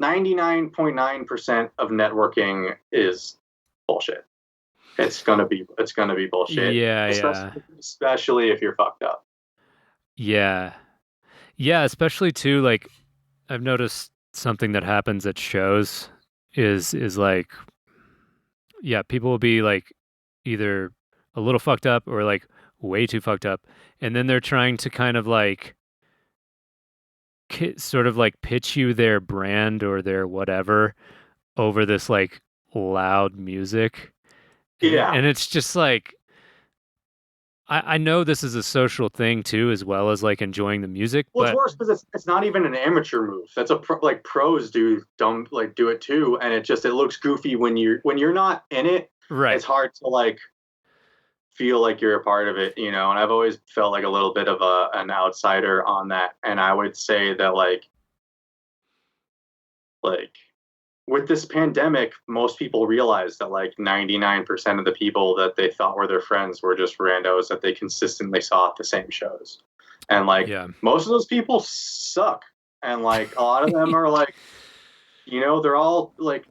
99.9% of networking is bullshit. It's gonna be bullshit. Especially if you're fucked up. Yeah, especially too, like I've noticed something that happens at shows is like, people will be like either a little fucked up or like way too fucked up, and then they're trying to kind of like sort of like pitch you their brand or their whatever over this like loud music. And it's just like, I know this is a social thing too, as well as like enjoying the music. Well, it's worse because it's not even an amateur move. That's like pros do it too, and it looks goofy when you're not in it. Right. It's hard to like feel like you're a part of it, And I've always felt like a little bit of an outsider on that. And I would say that like with this pandemic, most people realize that like 99% of the people that they thought were their friends were just randos that they consistently saw at the same shows. And like most of those people suck. And like a lot of them are like, they're all like,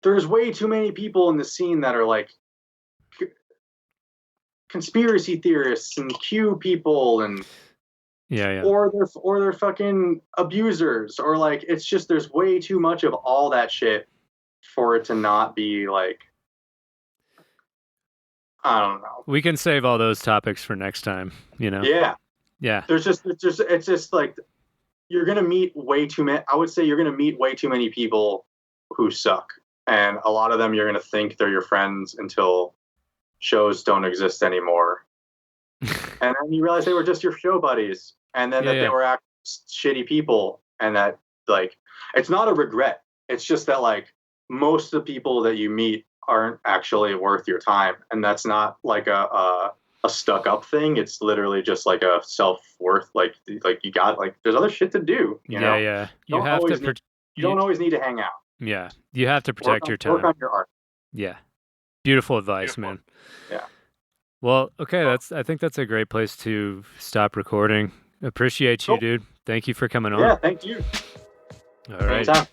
there's way too many people in the scene that are like conspiracy theorists and Q people and or they're fucking abusers, or like it's just there's way too much of all that shit for it to not be like, I don't know. We can save all those topics for next time, Yeah. It's just like you're gonna meet way too many. I would say you're gonna meet way too many people who suck, and a lot of them you're gonna think they're your friends until shows don't exist anymore, and then you realize they were just your show buddies. And then they were actually shitty people, and that like it's not a regret. It's just that like most of the people that you meet aren't actually worth your time, and that's not like a stuck up thing. It's literally just like a self-worth. Like you got like there's other shit to do. You know? You don't always need to hang out. Yeah, you have to protect your time. Work on your art. Yeah, beautiful advice, man. Yeah. Well, okay, I think that's a great place to stop recording. Appreciate you, dude. Thank you for coming on. Yeah, thank you. All right. Anytime.